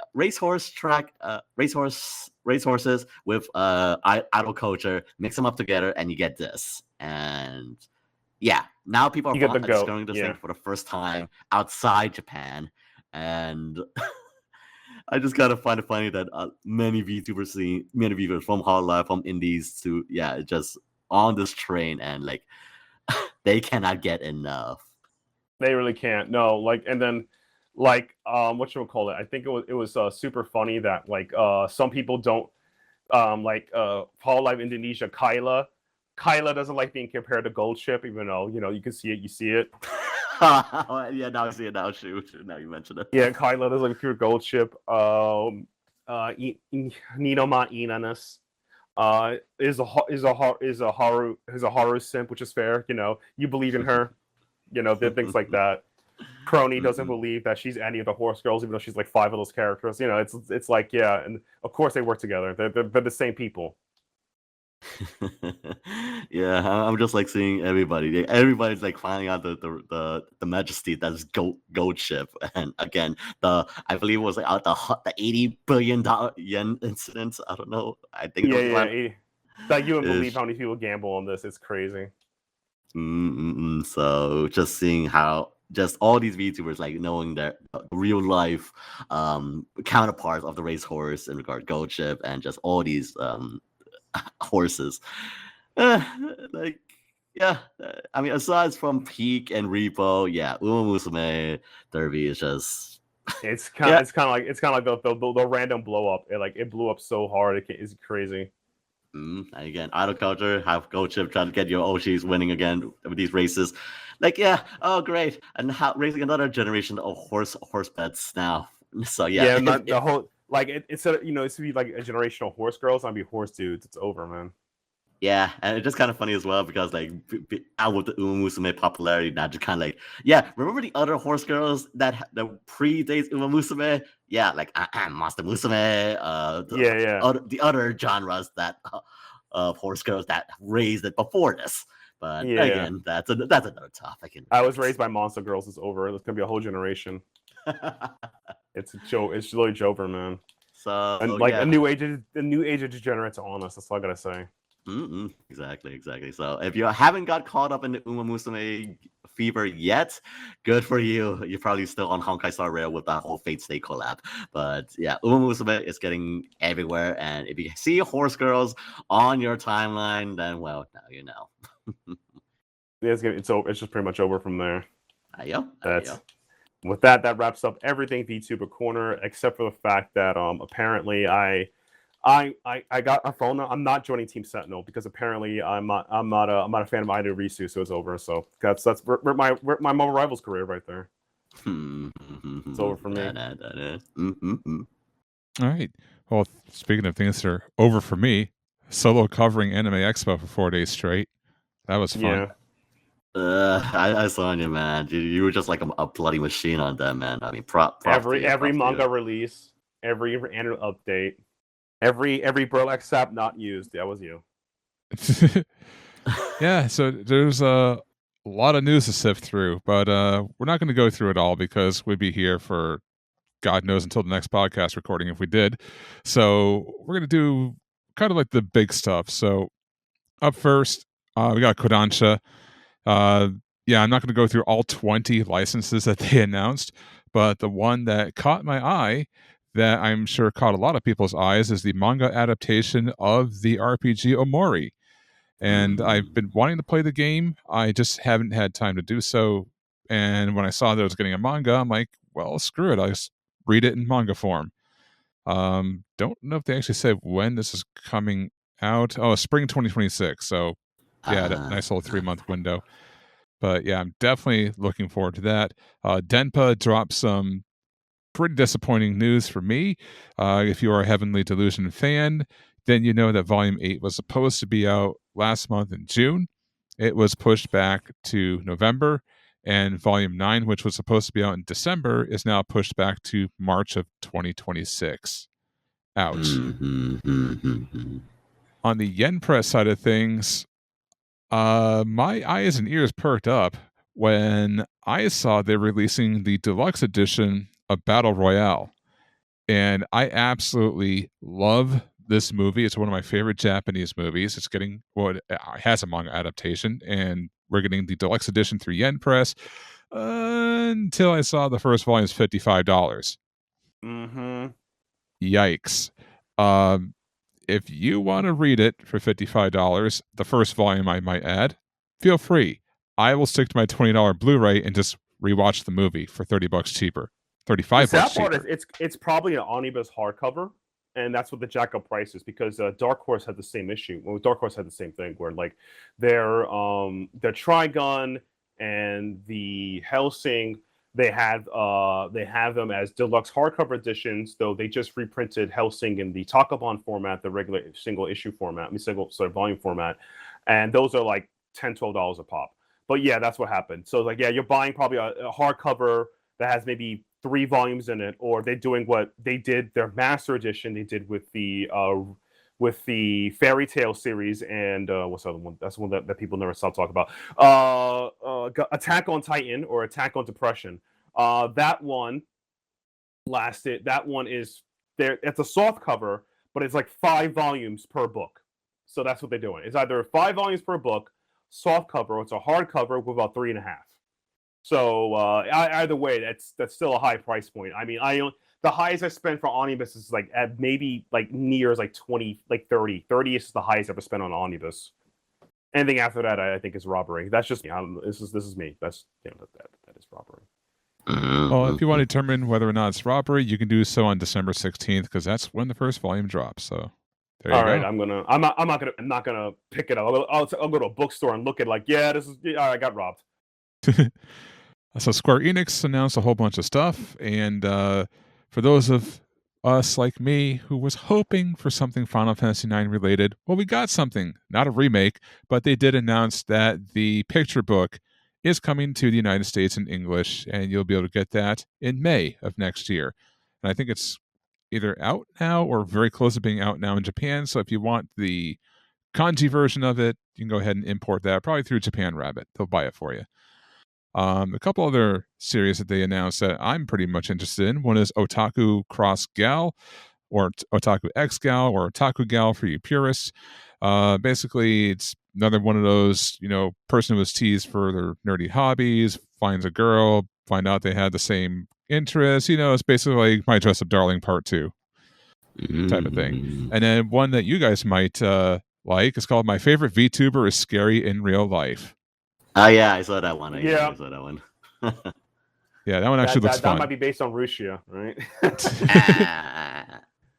racehorses with idol culture, mix them up together, and you get this. And now people are discovering this thing for the first time outside Japan, and I just gotta find it funny that many VTubers from Hololive, from indies to just on this train and they cannot get enough. They really can't. No, and then whatchamacallit? I think it was super funny that some people don't Hololive Indonesia Kyla doesn't like being compared to Gold Ship, even though you can see it. You see it. Now I see it now. Shoot, now you mentioned it. Yeah, Kyla doesn't like pure Gold Ship. Ninoma Inanas. Is a horror simp, which is fair. You believe in her. Things like that. Crony doesn't believe that she's any of the horse girls, even though she's like 5 of those characters. It's like and of course they work together. They're the same people. I'm just seeing everybody. Everybody's finding out the majesty that's gold ship, and again I believe it was the $80 billion yen incident. I don't know. I think that you wouldn't believe how many people gamble on this. It's crazy. So just seeing how just all these VTubers like knowing their real life counterparts of the racehorse in regard to Gold Chip and just all these horses. Like, yeah, I mean, aside from Peak and Repo, yeah, Uma Musume Derby is just. It's kind of like the random blow up. It blew up so hard. It's crazy. And again, idol culture, have Gold Chip trying to get your Oshis winning again with these races. Like, yeah, oh great, and raising another generation of horse bets now. So yeah, the whole it's a it should be like a generation of horse girls. I'd be horse dudes. It's over, man. Yeah, and it's just kind of funny as well because like out with the Uma Musume popularity now, just kind of like, yeah, remember the other horse girls that predates Uma Musume? Yeah, like Master Musume, the other genres that of horse girls that raised it before this. But again, that's another topic. I was raised by monster girls. It's over. It's gonna be a whole generation. It's a joke. It's really Jover, man. So and a new age of degenerates on us. That's all I gotta say. Exactly. So if you haven't got caught up in the Uma Musume fever yet, good for you. You're probably still on Honkai Star Rail with that whole Fate Stay collab. But yeah, Uma Musume is getting everywhere. And if you see horse girls on your timeline, then well, now you know. It's just pretty much over from there. That's with that wraps up everything VTuber Corner, except for the fact that apparently I got a phone. I'm not joining Team Sentinel because apparently I'm not a fan of either Risu, so it's over. So that's my Marvel Rivals career right there. It's over for me. All right. Well, speaking of things that are over for me, solo covering Anime Expo for 4 days straight. That was fun. Yeah. I saw you, man. You were just like a bloody machine on that, man. I mean, every manga release, every annual update. Every Burlak sap not used. That was you. Yeah, so there's a lot of news to sift through, but we're not going to go through it all because we'd be here for God knows until the next podcast recording if we did. So we're going to do kind of like the big stuff. So up first, we got Kodansha. Yeah, I'm not going to go through all 20 licenses that they announced, but the one that caught my eye that I'm sure caught a lot of people's eyes is the manga adaptation of the RPG Omori. And I've been wanting to play the game. I just haven't had time to do so. And when I saw that I was getting a manga, I'm like, well, screw it. I'll just read it in manga form. Don't know if they actually said when this is coming out. Oh, spring 2026. So, yeah, that nice little 3-month window. But yeah, I'm definitely looking forward to that. Denpa dropped some pretty disappointing news for me. If you are a Heavenly Delusion fan, then you know that Volume 8 was supposed to be out last month in June. It was pushed back to November, and Volume 9, which was supposed to be out in December, is now pushed back to March of 2026. Ouch. On the Yen Press side of things, my eyes and ears perked up when I saw they're releasing the deluxe edition of Battle Royale. And I absolutely love this movie. It's one of my favorite Japanese movies. It has a manga adaptation, and we're getting the deluxe edition through Yen Press until I saw the first volume is $55. Yikes. If you want to read it for $55, the first volume I might add, feel free. I will stick to my $20 Blu-ray and just rewatch the movie for $30 cheaper. $35 cheaper. It's probably an omnibus hardcover, and that's what the jack-up price is because Dark Horse had the same issue. Well, Dark Horse had the same thing where like their Trigun and the Hellsing, they have them as deluxe hardcover editions, though they just reprinted Hellsing in the Takabon format, the regular single issue format, volume format, and those are like $10-12 a pop. But yeah, that's what happened. So like, yeah, you're buying probably a hardcover that has maybe 3 volumes in it, or they're doing what they did their master edition they did with the Fairy Tale series and what's the other one? That's the one that people never stop talking about. Attack on Titan or Attack on Depression. That one lasted. That one is there. It's a soft cover, but it's like 5 volumes per book. So that's what they're doing. It's either 5 volumes per book, soft cover, or it's a hard cover with about 3.5. So either way, that's still a high price point. I mean, the highest I spent for omnibus is like at maybe like near like 20, like 30. 30 is the highest I ever spent on omnibus. Anything after that, I think is robbery. That's just this is me. That's that is robbery. Well, if you want to determine whether or not it's robbery, you can do so on December 16th because that's when the first volume drops. So there you go. All right, I'm not gonna pick it up. I'll go to a bookstore and look at I got robbed. So Square Enix announced a whole bunch of stuff, and for those of us like me who was hoping for something Final Fantasy IX related, well, we got something. Not a remake, but they did announce that the picture book is coming to the United States in English, and you'll be able to get that in May of next year. And I think it's either out now or very close to being out now in Japan. So if you want the kanji version of it, you can go ahead and import that, probably through Japan Rabbit. They'll buy it for you. A couple other series that they announced that I'm pretty much interested in. One is Otaku Cross Gal, or Otaku X Gal, or Otaku Gal for you purists. Basically, it's another one of those, person who was teased for their nerdy hobbies, finds a girl, find out they had the same interests. It's basically like My Dress Up Darling Part 2 type of thing. And then one that you guys might like is called My Favorite VTuber is Scary in Real Life. Oh yeah, I saw that one. I saw that one. Yeah, that one actually looks fun. That might be based on Russia, right?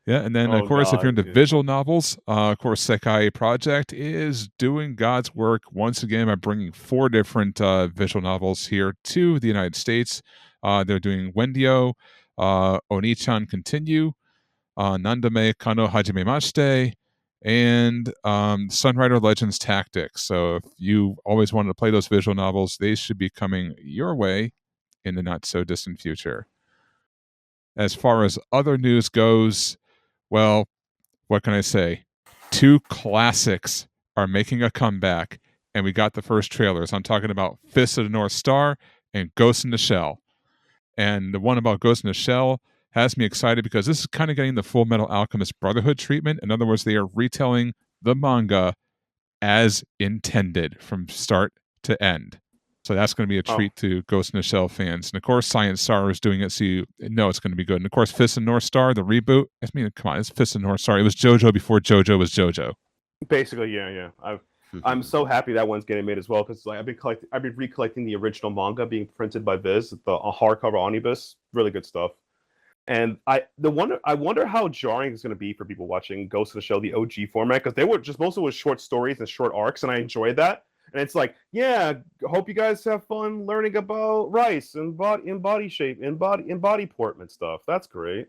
Yeah, and then of course, if you're into visual novels, of course, Sekai Project is doing God's work once again by bringing 4 different visual novels here to the United States. They're doing Wendio, Oni-chan Continue, Nandame Kano Hajimemashite, and Sunrider Legends Tactics. So if you always wanted to play those visual novels, they should be coming your way in the not so distant future. As far as other news goes, well, what can I say? 2 classics are making a comeback, and we got the first trailers. I'm talking about Fist of the North Star and Ghost in the Shell. And the one about Ghost in the Shell has me excited because this is kind of getting the Full Metal Alchemist Brotherhood treatment. In other words, they are retelling the manga as intended from start to end. So that's going to be a treat to Ghost in the Shell fans. And of course, Science Star is doing it, so you know it's going to be good. And of course, Fist of North Star, the reboot. Come on, it's Fist of North Star. It was JoJo before JoJo was JoJo. Basically, yeah. I'm so happy that one's getting made as well because I've been recollecting the original manga being printed by Viz, the hardcover omnibus. Really good stuff. And I wonder how jarring it's going to be for people watching Ghost of the Shell, the OG format, because they were just mostly was short stories and short arcs, and I enjoyed that. And it's like, yeah, hope you guys have fun learning about rice and body shape and body portment stuff. That's great.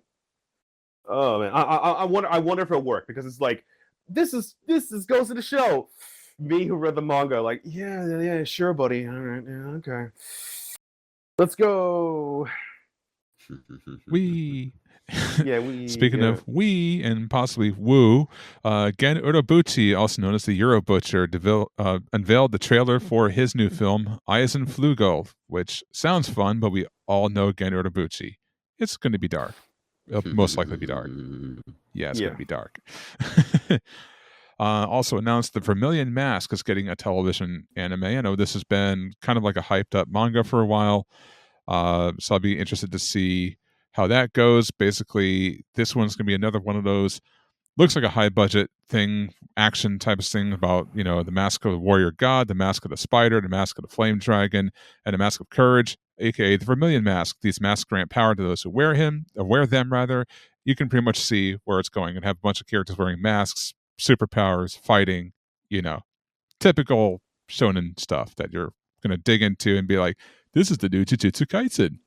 Oh man, I wonder if it'll work because it's like this is Ghost of the Shell. Me who read the manga, like, yeah, sure, buddy. All right, yeah, okay. Let's go. We. Yeah, Speaking of we and possibly woo, Gen Urobuchi, also known as the Euro Butcher, unveiled the trailer for his new film, Eisenflugel, which sounds fun, but we all know Gen Urobuchi. It's going to be dark. It'll most likely be dark. Yeah, it's going to be dark. Also announced the Vermilion Mask is getting a television anime. I know this has been kind of like a hyped up manga for a while, so I'll be interested to see how that goes. Basically, this one's going to be another one of those, looks like a high budget thing, action type of thing about, the Mask of the Warrior God, the Mask of the Spider, the Mask of the Flame Dragon, and the Mask of Courage, aka the Vermilion Mask. These masks grant power to those who wear them rather. You can pretty much see where it's going and have a bunch of characters wearing masks, superpowers, fighting, typical shonen stuff that you're going to dig into and be like, this is the new Jujutsu Kaisen.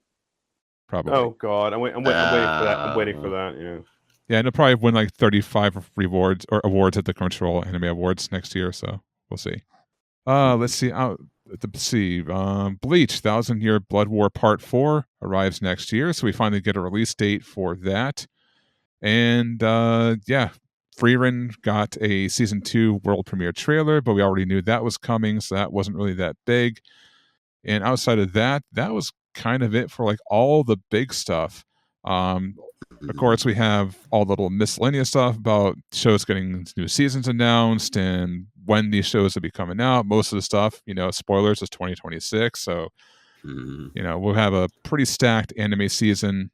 Probably. Oh God, I'm waiting for that. I'm waiting for that. Yeah. Yeah, and it'll probably win like 35 awards at the Crunchyroll Anime Awards next year. So we'll see. Let's see. Bleach: 1,000-Year Blood War Part 4 arrives next year, so we finally get a release date for that. And Frieren got a season 2 world premiere trailer, but we already knew that was coming, so that wasn't really that big. And outside of that, that was kind of it for like all the big stuff. Of course, we have all the little miscellaneous stuff about shows getting new seasons announced and when these shows will be coming out. Most of the stuff, spoilers, is 2026. So We'll have a pretty stacked anime season,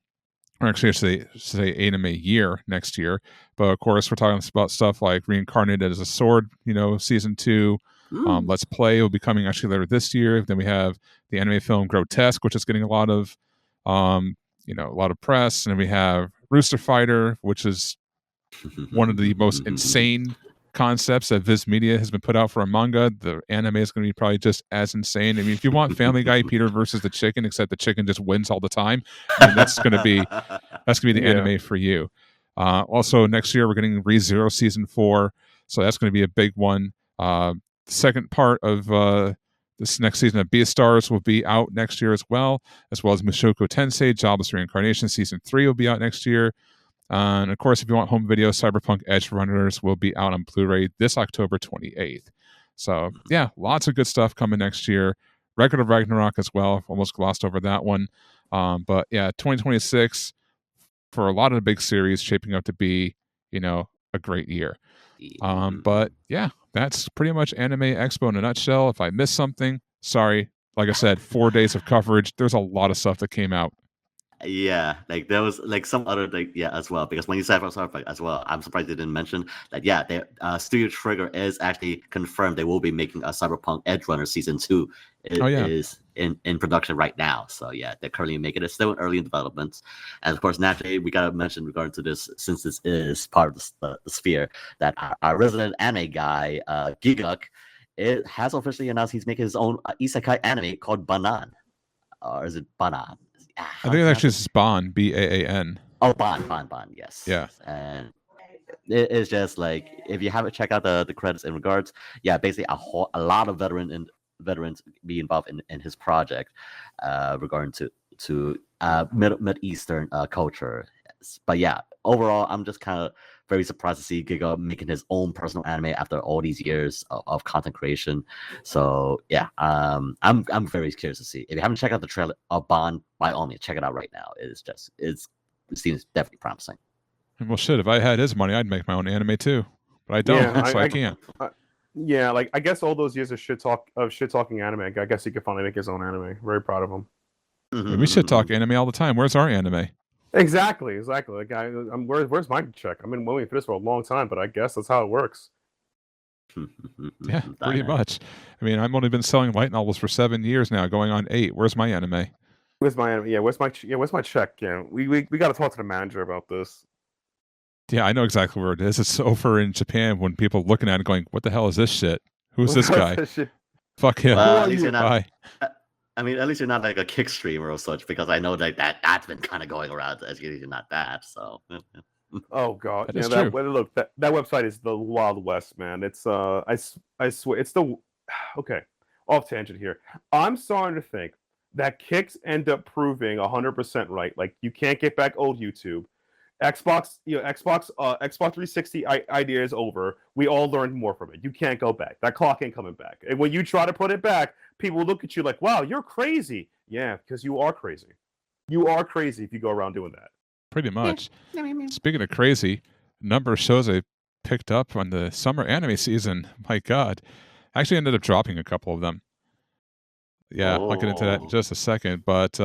or actually I should say anime year next year. But of course, we're talking about stuff like Reincarnated as a Sword, season 2. Let's Play will be coming actually later this year. Then we have the anime film Grotesque, which is getting a lot of press. And then we have Rooster Fighter, which is one of the most insane concepts that Viz Media has been put out for a manga. The anime is going to be probably just as insane. I mean, if you want Family Guy Peter versus the chicken, except the chicken just wins all the time, that's going to be the anime for you. Also, next year we're getting ReZero season 4, so that's going to be a big one. The second part of this next season of Beastars will be out next year as well as Mushoku Tensei Jobless Reincarnation season 3 will be out next year. And of course, if you want home video, Cyberpunk Edge Runners will be out on Blu-ray this October 28th. So yeah, lots of good stuff coming next year. Record of Ragnarok as well. Almost glossed over that one. But yeah, 2026 for a lot of the big series shaping up to be, a great year. But yeah, that's pretty much Anime Expo in a nutshell. If I missed something, sorry. Like I said, 4 days of coverage. There's a lot of stuff that came out. Yeah, like there was like some other as well, because when you said about Cyberpunk as well, I'm surprised they didn't mention that. Yeah, Studio Trigger is actually confirmed they will be making a Cyberpunk Edge Runner season 2. Is in production right now. So yeah, they're currently making it, still in early development. And of course, naturally, we gotta mention regarding to this, since this is part of the sphere, that our resident anime guy, Giguk, it has officially announced he's making his own isekai anime called Banan, or is it Banan? I think it actually is Baan, Baan. Oh, Baan, yes. Yeah. And it's just like, if you haven't checked out the credits in regards, yeah, basically a lot of veterans be involved in his project, regarding to Mid-Eastern culture. But yeah, overall, I'm just kind of very surprised to see Giga making his own personal anime after all these years of content creation. So yeah, I'm very curious to see. If you haven't checked out the trailer of Bond, by all means, check it out right now. It seems definitely promising. Well, shit, if I had his money, I'd make my own anime too. But I don't, I can't. Yeah, like I guess all those years of shit talking anime, I guess he could finally make his own anime. Very proud of him. We should talk anime all the time. Where's our anime? Exactly. Like, where's my check? I've been waiting for this for a long time, but I guess that's how it works. Yeah, pretty much. I mean, I've only been selling light novels for 7 years now, going on 8. Where's my anime? Where's my anime? Yeah, where's my check? Yeah, we got to talk to the manager about this. Yeah, I know exactly where it is. It's over in Japan when people looking at it going, "What the hell is this shit? Who's this guy? Fuck him." Well, at least you're not. Bye. I mean, at least you're not like a kick streamer or such, because I know that's been kind of going around. As you're not that, so. Oh god, that is true. Look, that website is the Wild West, man. It's I swear it's the okay. Off tangent here. I'm starting to think that kicks end up proving 100% right. Like, you can't get back old YouTube. Xbox 360 idea is over. We all learned more from it. You can't go back. That clock ain't coming back. And when you try to put it back, people look at you like, "Wow, you're crazy." Yeah, because you are crazy. You are crazy if you go around doing that. Pretty much. Speaking of crazy, number of shows I picked up on the summer anime season. My God, I actually ended up dropping a couple of them. Yeah, I'll get into that in just a second. But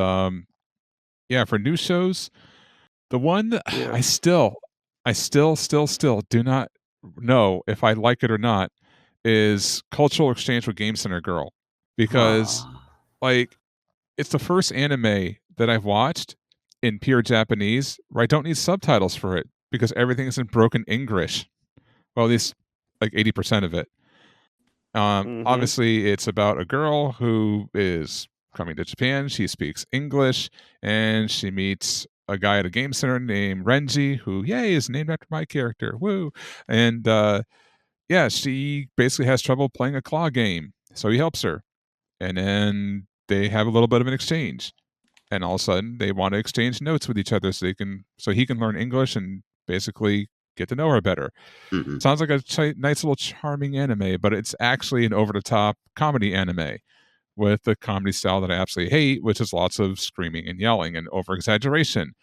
yeah, for new shows. The one that I still do not know if I like it or not is Cultural Exchange with Game Center Girl, because like, it's the first anime that I've watched in pure Japanese where I don't need subtitles for it, because everything is in broken English. Well, at least like 80% of it. Obviously, it's about a girl who is coming to Japan. She speaks English, and she meets a guy at a game center named Renji, who, yay, is named after my character. Woo! And yeah, she basically has trouble playing a claw game, so he helps her. And then they have a little bit of an exchange. And all of a sudden, they want to exchange notes with each other so he can learn English and basically get to know her better. Sounds like a nice little charming anime, but it's actually an over-the-top comedy anime with the comedy style that I absolutely hate, which is lots of screaming and yelling and over-exaggeration.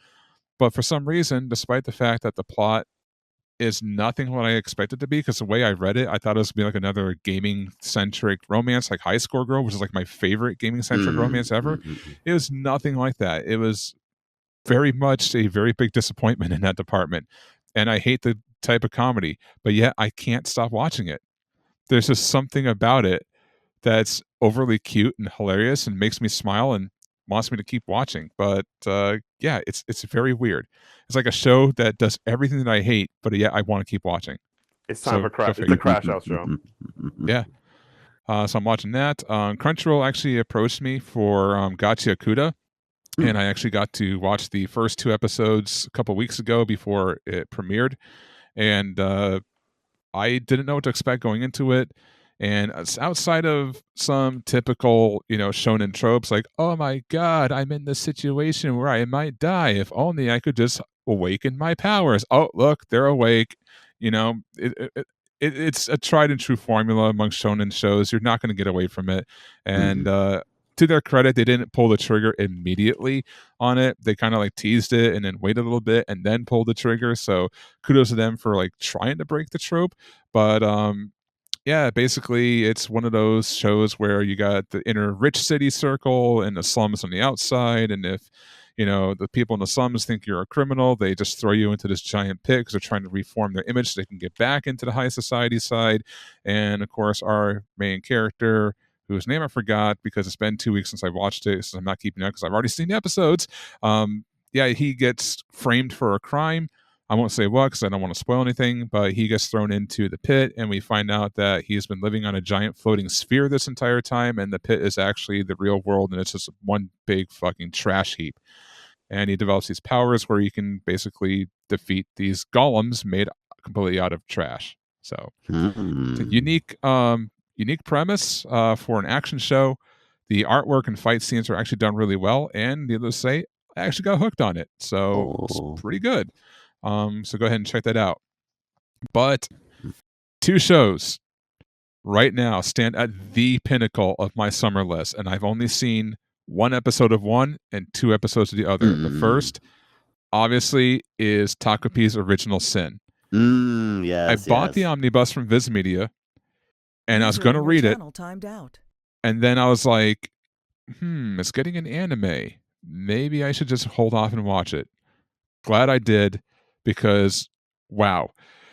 But for some reason, despite the fact that the plot is nothing what I expected it to be, because the way I read it, I thought it was going to be like another gaming-centric romance, like High Score Girl, which is like my favorite gaming-centric romance ever. It was nothing like that. It was very much a very big disappointment in that department. And I hate the type of comedy, but yet I can't stop watching it. There's just something about it that's overly cute and hilarious and makes me smile and wants me to keep watching. But yeah, it's very weird. It's like a show that does everything that I hate, but yet I want to keep watching. It's time for crash. It's a crash out show. Yeah. So I'm watching that. Crunchyroll actually approached me for Gachi Akuda, and I actually got to watch the first 2 episodes a couple weeks ago before it premiered, and I didn't know what to expect going into it. And it's outside of some typical, shonen tropes, like, oh my god, I'm in this situation where I might die. If only I could just awaken my powers. Oh, look, they're awake. It's a tried and true formula among shonen shows. You're not going to get away from it. And to their credit, they didn't pull the trigger immediately on it. They kind of like teased it and then waited a little bit and then pulled the trigger. So kudos to them for like trying to break the trope. But yeah, basically it's one of those shows where you got the inner rich city circle and the slums on the outside. And if, the people in the slums think you're a criminal, they just throw you into this giant pit because they're trying to reform their image so they can get back into the high society side. And of course, our main character, whose name I forgot because it's been 2 weeks since I watched it, so I'm not keeping up because I've already seen the episodes. Yeah, he gets framed for a crime. I won't say what because I don't want to spoil anything, but he gets thrown into the pit, and we find out that he's been living on a giant floating sphere this entire time, and the pit is actually the real world, and it's just one big fucking trash heap. And he develops these powers where he can basically defeat these golems made completely out of trash. So it's a unique premise for an action show. The artwork and fight scenes are actually done really well, and needless to say, I actually got hooked on it. So it's pretty good. So go ahead and check that out. But 2 shows right now stand at the pinnacle of my summer list, and I've only seen 1 episode of one and 2 episodes of the other. The first, obviously, is Takopi's Original Sin. Yes, I bought the omnibus from Viz Media, and I was going to read it. And then I was like, it's getting an anime. Maybe I should just hold off and watch it. Glad I did, because wow.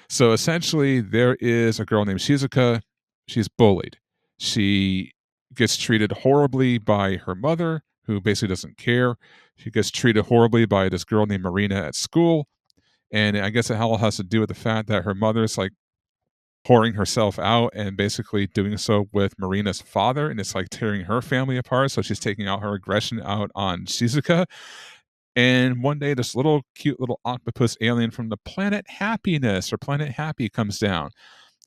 So essentially, there is a girl named Shizuka. She's bullied. She gets treated horribly by her mother, who basically doesn't care. She gets treated horribly by this girl named Marina at school. And I guess it all has to do with the fact that her mother's like pouring herself out and basically doing so with Marina's father. And it's like tearing her family apart. So she's taking out her aggression out on Shizuka. And one day, this little cute little octopus alien from the planet Happiness or Planet Happy comes down.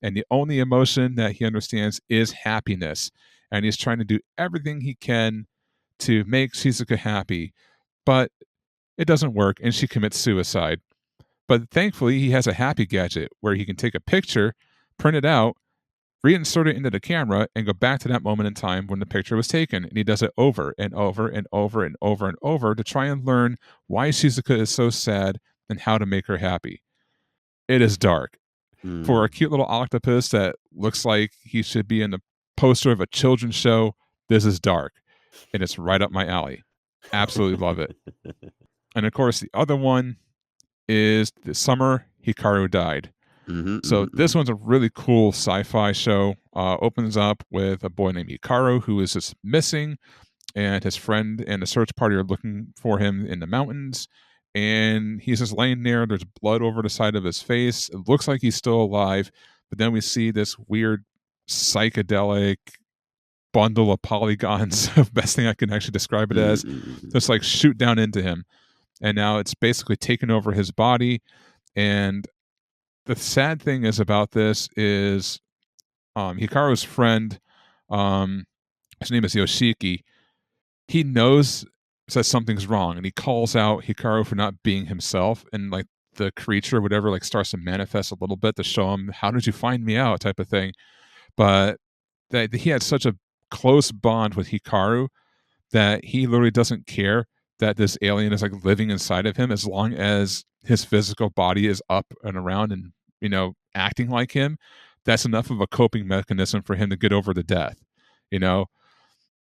And the only emotion that he understands is happiness. And he's trying to do everything he can to make Shizuka happy. But it doesn't work, and she commits suicide. But thankfully, he has a happy gadget where he can take a picture, print it out, reinsert it into the camera, and go back to that moment in time when the picture was taken. And he does it over and over and over and over and over to try and learn why Shizuka is so sad and how to make her happy. It is dark. For a cute little octopus that looks like he should be in the poster of a children's show, this is dark. And it's right up my alley. Absolutely love it. And of course, the other one is The Summer Hikaru Died. So this one's a really cool sci-fi show. Opens up with a boy named Hikaru who is just missing, and his friend and a search party are looking for him in the mountains. And he's just laying there. There's blood over the side of his face. It looks like he's still alive, but then we see this weird psychedelic bundle of polygons. Best thing I can actually describe it as. Just like shoot down into him, and now it's basically taken over his body. And the sad thing is about this is Hikaru's friend, his name is Yoshiki. He knows that something's wrong, and he calls out Hikaru for not being himself, and like the creature, whatever, like starts to manifest a little bit to show him, how did you find me out, type of thing. But that he had such a close bond with Hikaru that he literally doesn't care that this alien is like living inside of him, as long as his physical body is up and around and acting like him, that's enough of a coping mechanism for him to get over the death,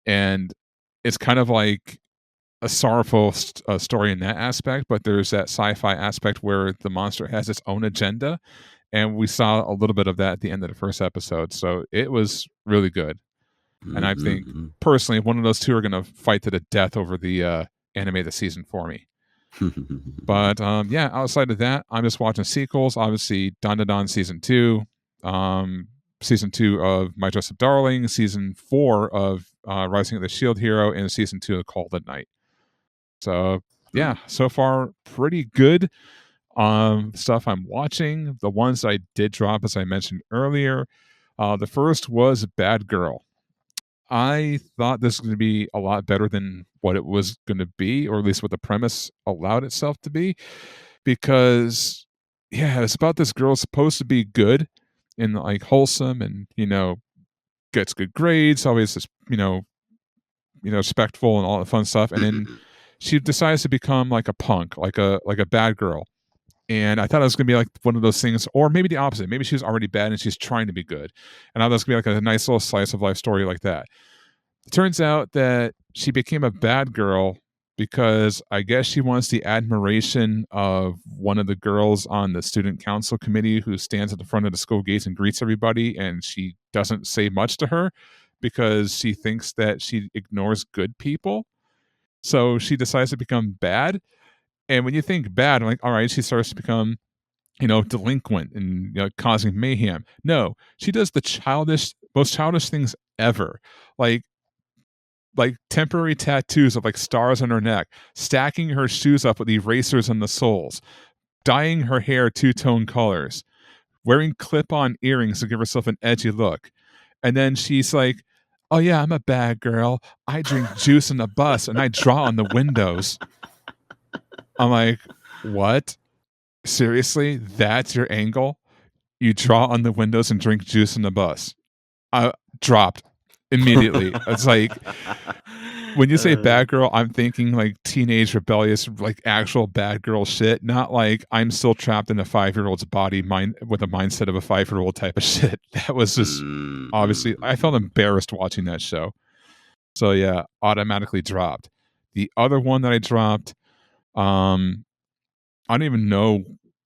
and it's kind of like a sorrowful story in that aspect, but there's that sci-fi aspect where the monster has its own agenda, and we saw a little bit of that at the end of the first episode, so it was really good. And I think personally one of those two are going to fight to the death over the anime this season for me. But outside of that, I'm just watching sequels. Obviously, Don season 2, season 2 of My Dress Up Darling, season 4 of Rising of the Shield Hero, and season 2 of Cold at Night. So so far pretty good stuff I'm watching. The ones I did drop, as I mentioned earlier, the first was Bad Girl. I thought this was going to be a lot better than what it was going to be, or at least what the premise allowed itself to be, because it's about this girl supposed to be good and like wholesome and gets good grades, always just respectful and all that fun stuff, and then she decides to become like a punk, like a bad girl. And I thought it was going to be like one of those things, or maybe the opposite. Maybe she was already bad and she's trying to be good. And I thought it was going to be like a nice little slice of life story like that. It turns out that she became a bad girl because I guess she wants the admiration of one of the girls on the student council committee who stands at the front of the school gates and greets everybody. And she doesn't say much to her because she thinks that she ignores good people. So she decides to become bad. And when you think bad, I'm like, all right, she starts to become, delinquent and causing mayhem. No, she does the most childish things ever. Like temporary tattoos of like stars on her neck, stacking her shoes up with erasers on the soles, dyeing her hair two-tone colors, wearing clip-on earrings to give herself an edgy look. And then she's like, oh yeah, I'm a bad girl. I drink juice on the bus and I draw on the windows. I'm like, what? Seriously? That's your angle? You draw on the windows and drink juice in the bus. I dropped immediately. It's like, when you say bad girl, I'm thinking like teenage rebellious, like actual bad girl shit, not like I'm still trapped in a 5-year-old's body with a mindset of a 5-year-old type of shit. That was just obviously, I felt embarrassed watching that show. So yeah, automatically dropped. The other one that I dropped, I don't even know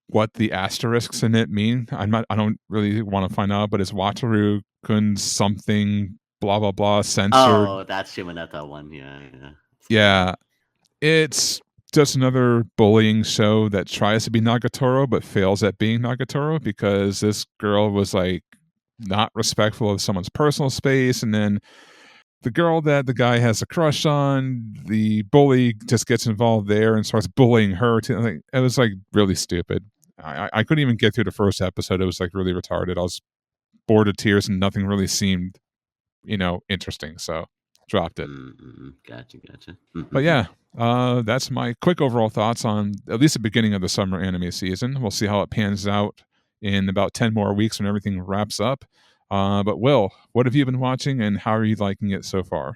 what the asterisks in it mean. I don't really want to find out, but it's Wataru Kun something blah blah blah censored. Oh, that's Shimoneta one. Yeah. It's just another bullying show that tries to be Nagatoro but fails at being Nagatoro because this girl was like not respectful of someone's personal space, and then the girl that the guy has a crush on, the bully just gets involved there and starts bullying her. It was like really stupid. I couldn't even get through the first episode. It was like really retarded. I was bored to tears and nothing really seemed, interesting. So dropped it. Gotcha. But yeah, that's my quick overall thoughts on at least the beginning of the summer anime season. We'll see how it pans out in about 10 more weeks when everything wraps up. But Will, what have you been watching and how are you liking it so far?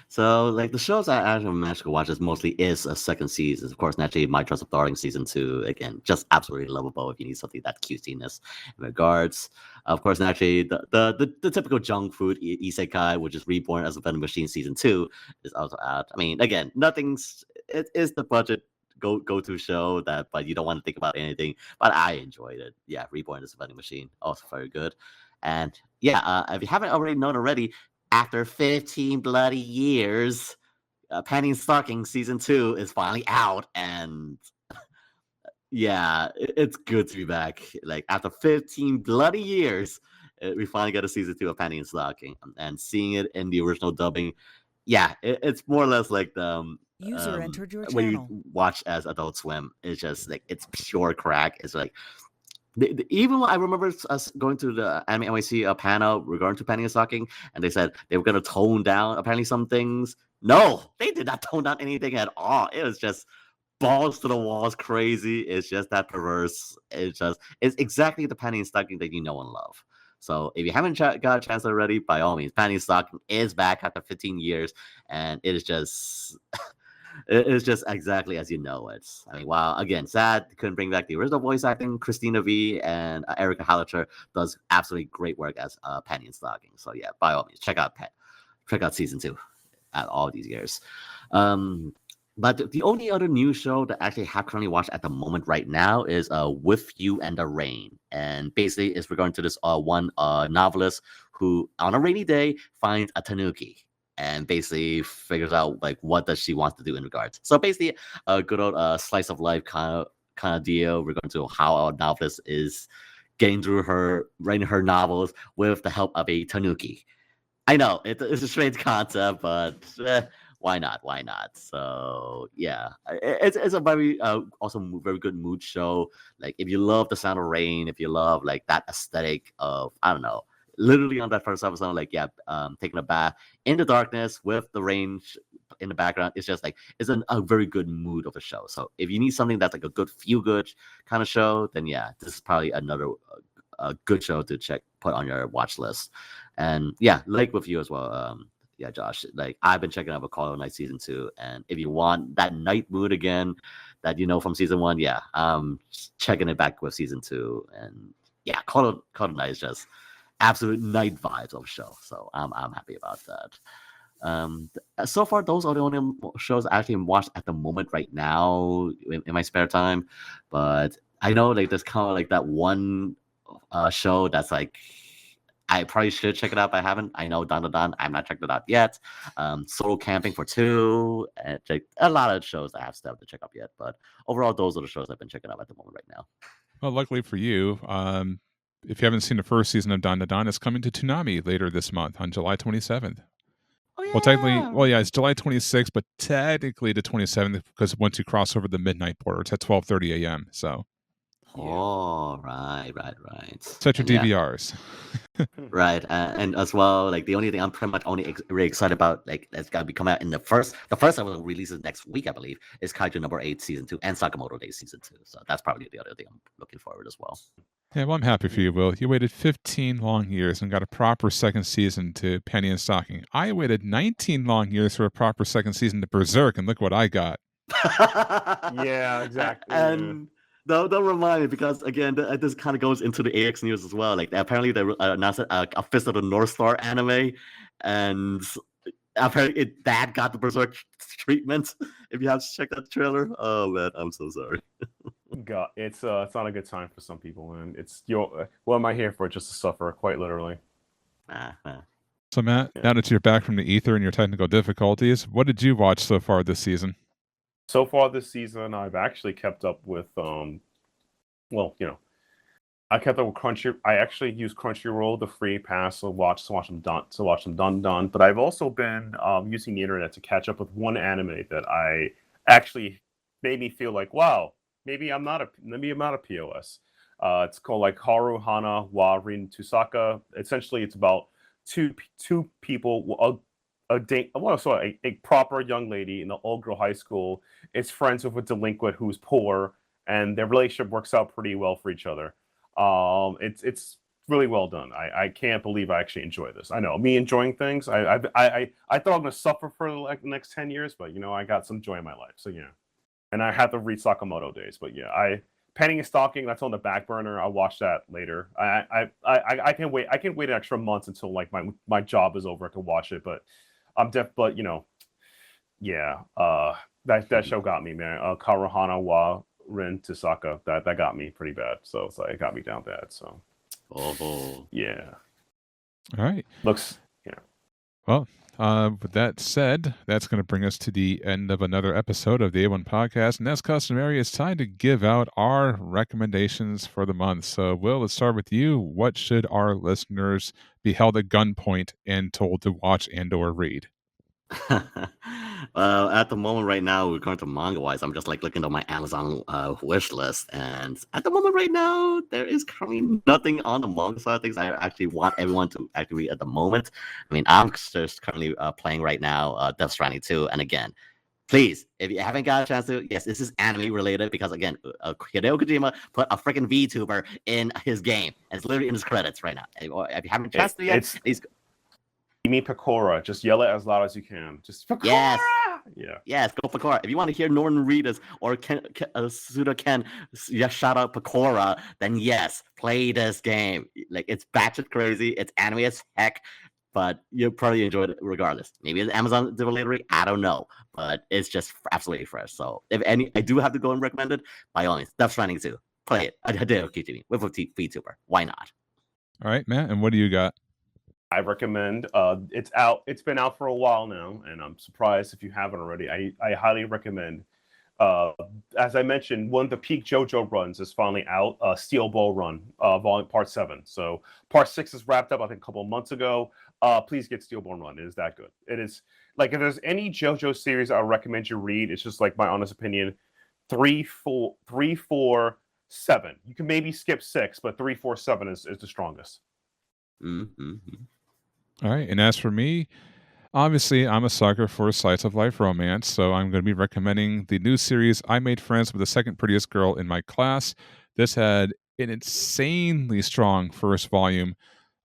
So, like the shows I actually managed to watch is a second season. Of course, naturally, My Dress Up Darling season 2, again, just absolutely lovable if you need something that cutesiness in regards. Of course, naturally, the typical junk food isekai, which is Reborn as a Vending Machine season 2, is also out. I mean, again, it is the budget go-to show but you don't want to think about anything. But I enjoyed it. Yeah, Reborn as a Vending Machine, also very good. And yeah, if you haven't already known already, after 15 bloody years, Penny and Stocking season 2 is finally out, and yeah, it's good to be back. Like after 15 bloody years, we finally got a season 2 of Penny and Stocking, and seeing it in the original dubbing, yeah, it's more or less like the user entered your when channel. you watch as Adult Swim. It's just like it's pure crack. It's like. Even when I remember us going to the Anime NYC panel regarding to Penny and Stocking, and they said they were going to tone down apparently some things. No, they did not tone down anything at all. It was just balls to the walls, crazy. It's just that perverse. It's exactly the Penny and Stocking that you know and love. So if you haven't got a chance already, by all means, Penny and Stocking is back after 15 years, and it is just It's just exactly as you know it. I mean, while again, sad couldn't bring back the original voice acting, Christina V and Erica Hallicher does absolutely great work as Penny and Stocking. So yeah, by all means, check out season 2 at all these years. But the only other new show that I actually have currently watched at the moment right now is With You and the Rain. And basically it's regarding to this one novelist who on a rainy day finds a tanuki and basically figures out like what does she want to do in regards. So basically a good old slice of life kind of deal regarding to how a novelist is getting through writing her novels with the help of a tanuki. I know it's a strange concept, but why not? Why not? So yeah, it's a very also very good mood show. Like if you love the sound of rain, if you love like that aesthetic of I don't know, literally on that first episode, like taking a bath in the darkness with the rain in the background. It's just like it's a very good mood of a show. So if you need something that's like a good feel good kind of show, then yeah, this is probably another a good show to put on your watch list. And yeah, like with you as well. Yeah, Josh, like I've been checking out Call of Night season 2, and if you want that night mood again that you know from season 1, yeah, checking it back with season 2, and yeah, Call of Night is just absolute night vibes of show. So I'm happy about that. So far, those are the only shows I actually watched at the moment right now in my spare time. But I know like there's kind of like that one show that's like I probably should check it out, but I haven't. I know Don. I'm not checked it out yet. Solo Camping for 2. And a lot of shows I have stuff to check out yet. But overall, those are the shows I've been checking out at the moment right now. Well, luckily for you, if you haven't seen the first season of Don, it's coming to Toonami later this month on July 27th. Oh, yeah. Well, technically, it's July 26th, but technically the 27th because once you cross over the midnight border, it's at 12:30 a.m. So. Yeah. Oh, right. Set your DVRs. Right, and as well, like the only thing I'm pretty much only really excited about, like that's got to be coming out in the first I will release it next week, I believe, is Kaiju number 8 season 2 and Sakamoto Days season 2. So that's probably the other thing I'm looking forward as well. Yeah, well, I'm happy for you, Will. You waited 15 long years and got a proper second season to Penny and Stocking. I waited 19 long years for a proper second season to Berserk, and look what I got. Yeah, exactly. And don't remind me, because again, this kind of goes into the AX news as well. Like apparently they announced a Fist of the North Star anime, and apparently that got the Berserk treatment. If you have to check that trailer, oh man, I'm so sorry. God, it's not a good time for some people, and it's what am I here for? Just to suffer, quite literally. So Matt, now that you're back from the ether and your technical difficulties, what did you watch so far this season? So far this season, I've actually kept up with I kept up with Crunchy. I actually use Crunchyroll, the free pass, to watch them done. But I've also been using the internet to catch up with one anime that I actually made me feel like, wow, maybe I'm not a POS. It's called like Haru Hana wa Rin Tusaka. Essentially, it's about two people. A proper young lady in an all-girl high school is friends with a delinquent who's poor, and their relationship works out pretty well for each other. It's really well done. I can't believe I actually enjoy this. I know me enjoying things. I thought I'm gonna suffer for like the next 10 years, but I got some joy in my life. So yeah, and I had to read Sakamoto Days, but yeah, Penny and Stocking, that's on the back burner. I'll watch that later. I can wait. I can wait an extra month until like my job is over to watch it, but yeah. That show got me, man. Karuhana wa Rin Tusaka. That got me pretty bad. So it's like it got me down bad. So. Oh. Yeah. All right. Looks. Yeah. Well, with that said, that's going to bring us to the end of another episode of the A1 podcast. And as customary, it's time to give out our recommendations for the month. So, Will, let's start with you. What should our listeners be held at gunpoint and told to watch and/or read? At the moment right now, we're going to manga-wise. I'm just like looking at my Amazon wish list, and at the moment right now, there is currently nothing on the manga side of things I actually want everyone to actually read at the moment. I mean, I'm just currently playing right now Death Stranding 2, and again, please, if you haven't got a chance to, yes, this is anime related because again, Hideo Kojima put a freaking VTuber in his game, and it's literally in his credits right now. If you haven't chance to yet, please. You mean Pecora? Just yell it as loud as you can. Just Pecora! Yes. Yeah. Yes, go Pecora. If you want to hear Norton Reedus or Suda Ken shout out Pecora, then yes, play this game. Like, it's batshit crazy. It's anime as heck, but you'll probably enjoy it regardless. Maybe it's Amazon delivery. I don't know, but it's just absolutely fresh. So if any, I do have to go and recommend it. By all means, Death Stranding 2. Play it. Hideo Kojima with a VTuber. Why not? All right, Matt, and what do you got? I recommend. It's out. It's been out for a while now, and I'm surprised if you haven't already. I highly recommend. As I mentioned, one of the peak JoJo runs is finally out. Steel Ball Run, volume part 7. So part 6 is wrapped up, I think, a couple of months ago. Please get Steel Ball Run. It is that good. It is like, if there's any JoJo series I recommend you read, it's just like my honest opinion. 3, 4, 7. You can maybe skip 6, but 3, 4, 7 is the strongest. Mm-hmm. All right, and as for me, obviously, I'm a sucker for slice of life romance, so I'm going to be recommending the new series I Made Friends with the Second Prettiest Girl in My Class. This had an insanely strong first volume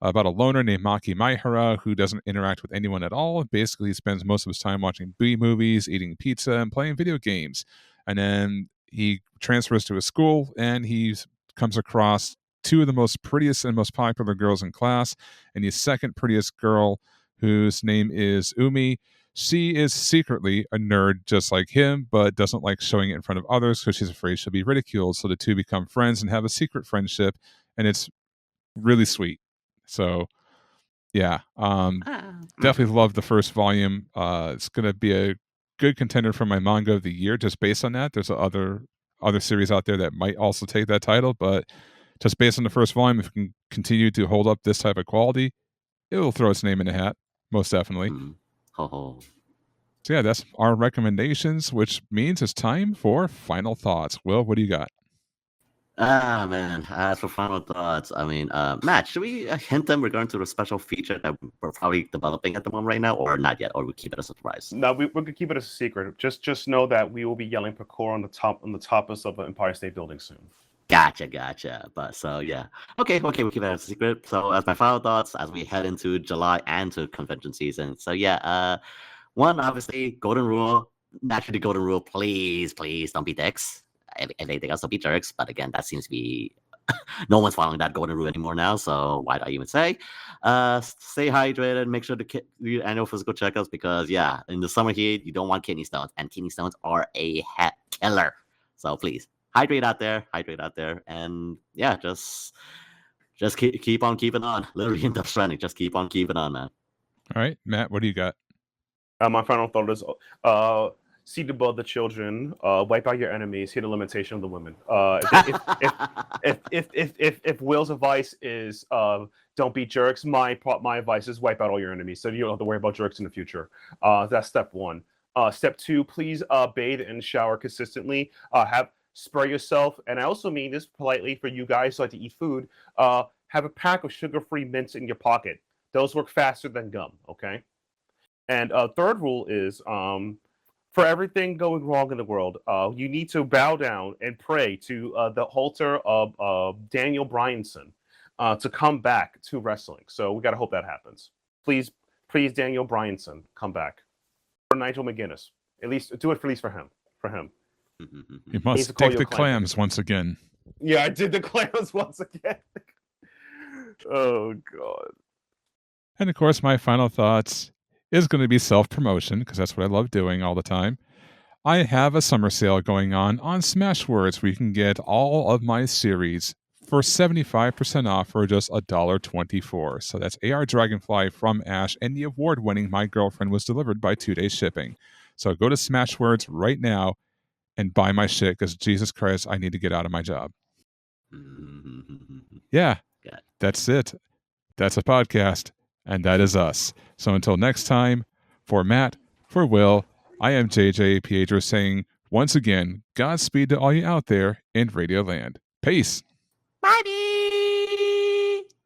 about a loner named Maki Maihara who doesn't interact with anyone at all. Basically, he spends most of his time watching B movies, eating pizza, and playing video games. And then he transfers to a school, and he comes across 2 of the most prettiest and most popular girls in class, and the second prettiest girl, whose name is Umi. She is secretly a nerd just like him, but doesn't like showing it in front of others because she's afraid she'll be ridiculed. So the 2 become friends and have a secret friendship, and it's really sweet. So, yeah, definitely love the first volume. It's going to be a good contender for my manga of the year just based on that. There's other series out there that might also take that title, but just based on the first volume, if it can continue to hold up this type of quality, it will throw its name in the hat, most definitely. Oh. So yeah, that's our recommendations, which means it's time for final thoughts. Will, what do you got? Man, as for final thoughts, I mean, Matt, should we hint them regarding to the special feature that we're probably developing at the moment right now, or not yet, or we keep it a surprise? No, we're gonna keep it a secret. Just know that we will be yelling Pecora on the toppest of the Empire State Building soon. Gotcha. But so yeah, okay, we'll keep it as a secret. So as my final thoughts, as we head into July and to convention season. So yeah, one, obviously, golden rule. Naturally, golden rule. Please don't be dicks. If anything else, don't be jerks. But again, that seems to be no one's following that golden rule anymore now. So why do I even say? Stay hydrated. Make sure to do your annual physical checkups because yeah, in the summer heat, you don't want kidney stones, and kidney stones are a killer. So please. Hydrate out there, and yeah, just keep on keeping on. Literally in Death Stranding, just keep on keeping on, man. All right, Matt, what do you got? My final thought is, seed above the children, wipe out your enemies, hit a limitation of the women. If Will's advice is don't be jerks, my advice is wipe out all your enemies, so you don't have to worry about jerks in the future. That's step 1. Step 2, please bathe and shower consistently. Spray yourself, and I also mean this politely for you guys who like to eat food. Have a pack of sugar-free mints in your pocket. Those work faster than gum, okay? And third rule is, for everything going wrong in the world, you need to bow down and pray to the halter of Daniel Bryanson to come back to wrestling. So we got to hope that happens. Please, Daniel Bryanson, come back. Or Nigel McGuinness. At least do it for him. You must take the clams once again. Yeah, I did the clams once again. Oh, God. And of course, my final thoughts is going to be self-promotion, because that's what I love doing all the time. I have a summer sale going on Smashwords where you can get all of my series for 75% off for just $1.24. So that's AR Dragonfly from Ash, and the award-winning My Girlfriend Was Delivered by 2-day shipping. So go to Smashwords right now and buy my shit, because Jesus Christ, I need to get out of my job. Yeah, that's it. That's a podcast, and that is us. So until next time, for Matt, for Will, I am JJ Piedra saying, once again, Godspeed to all you out there in Radio Land. Peace. Bye.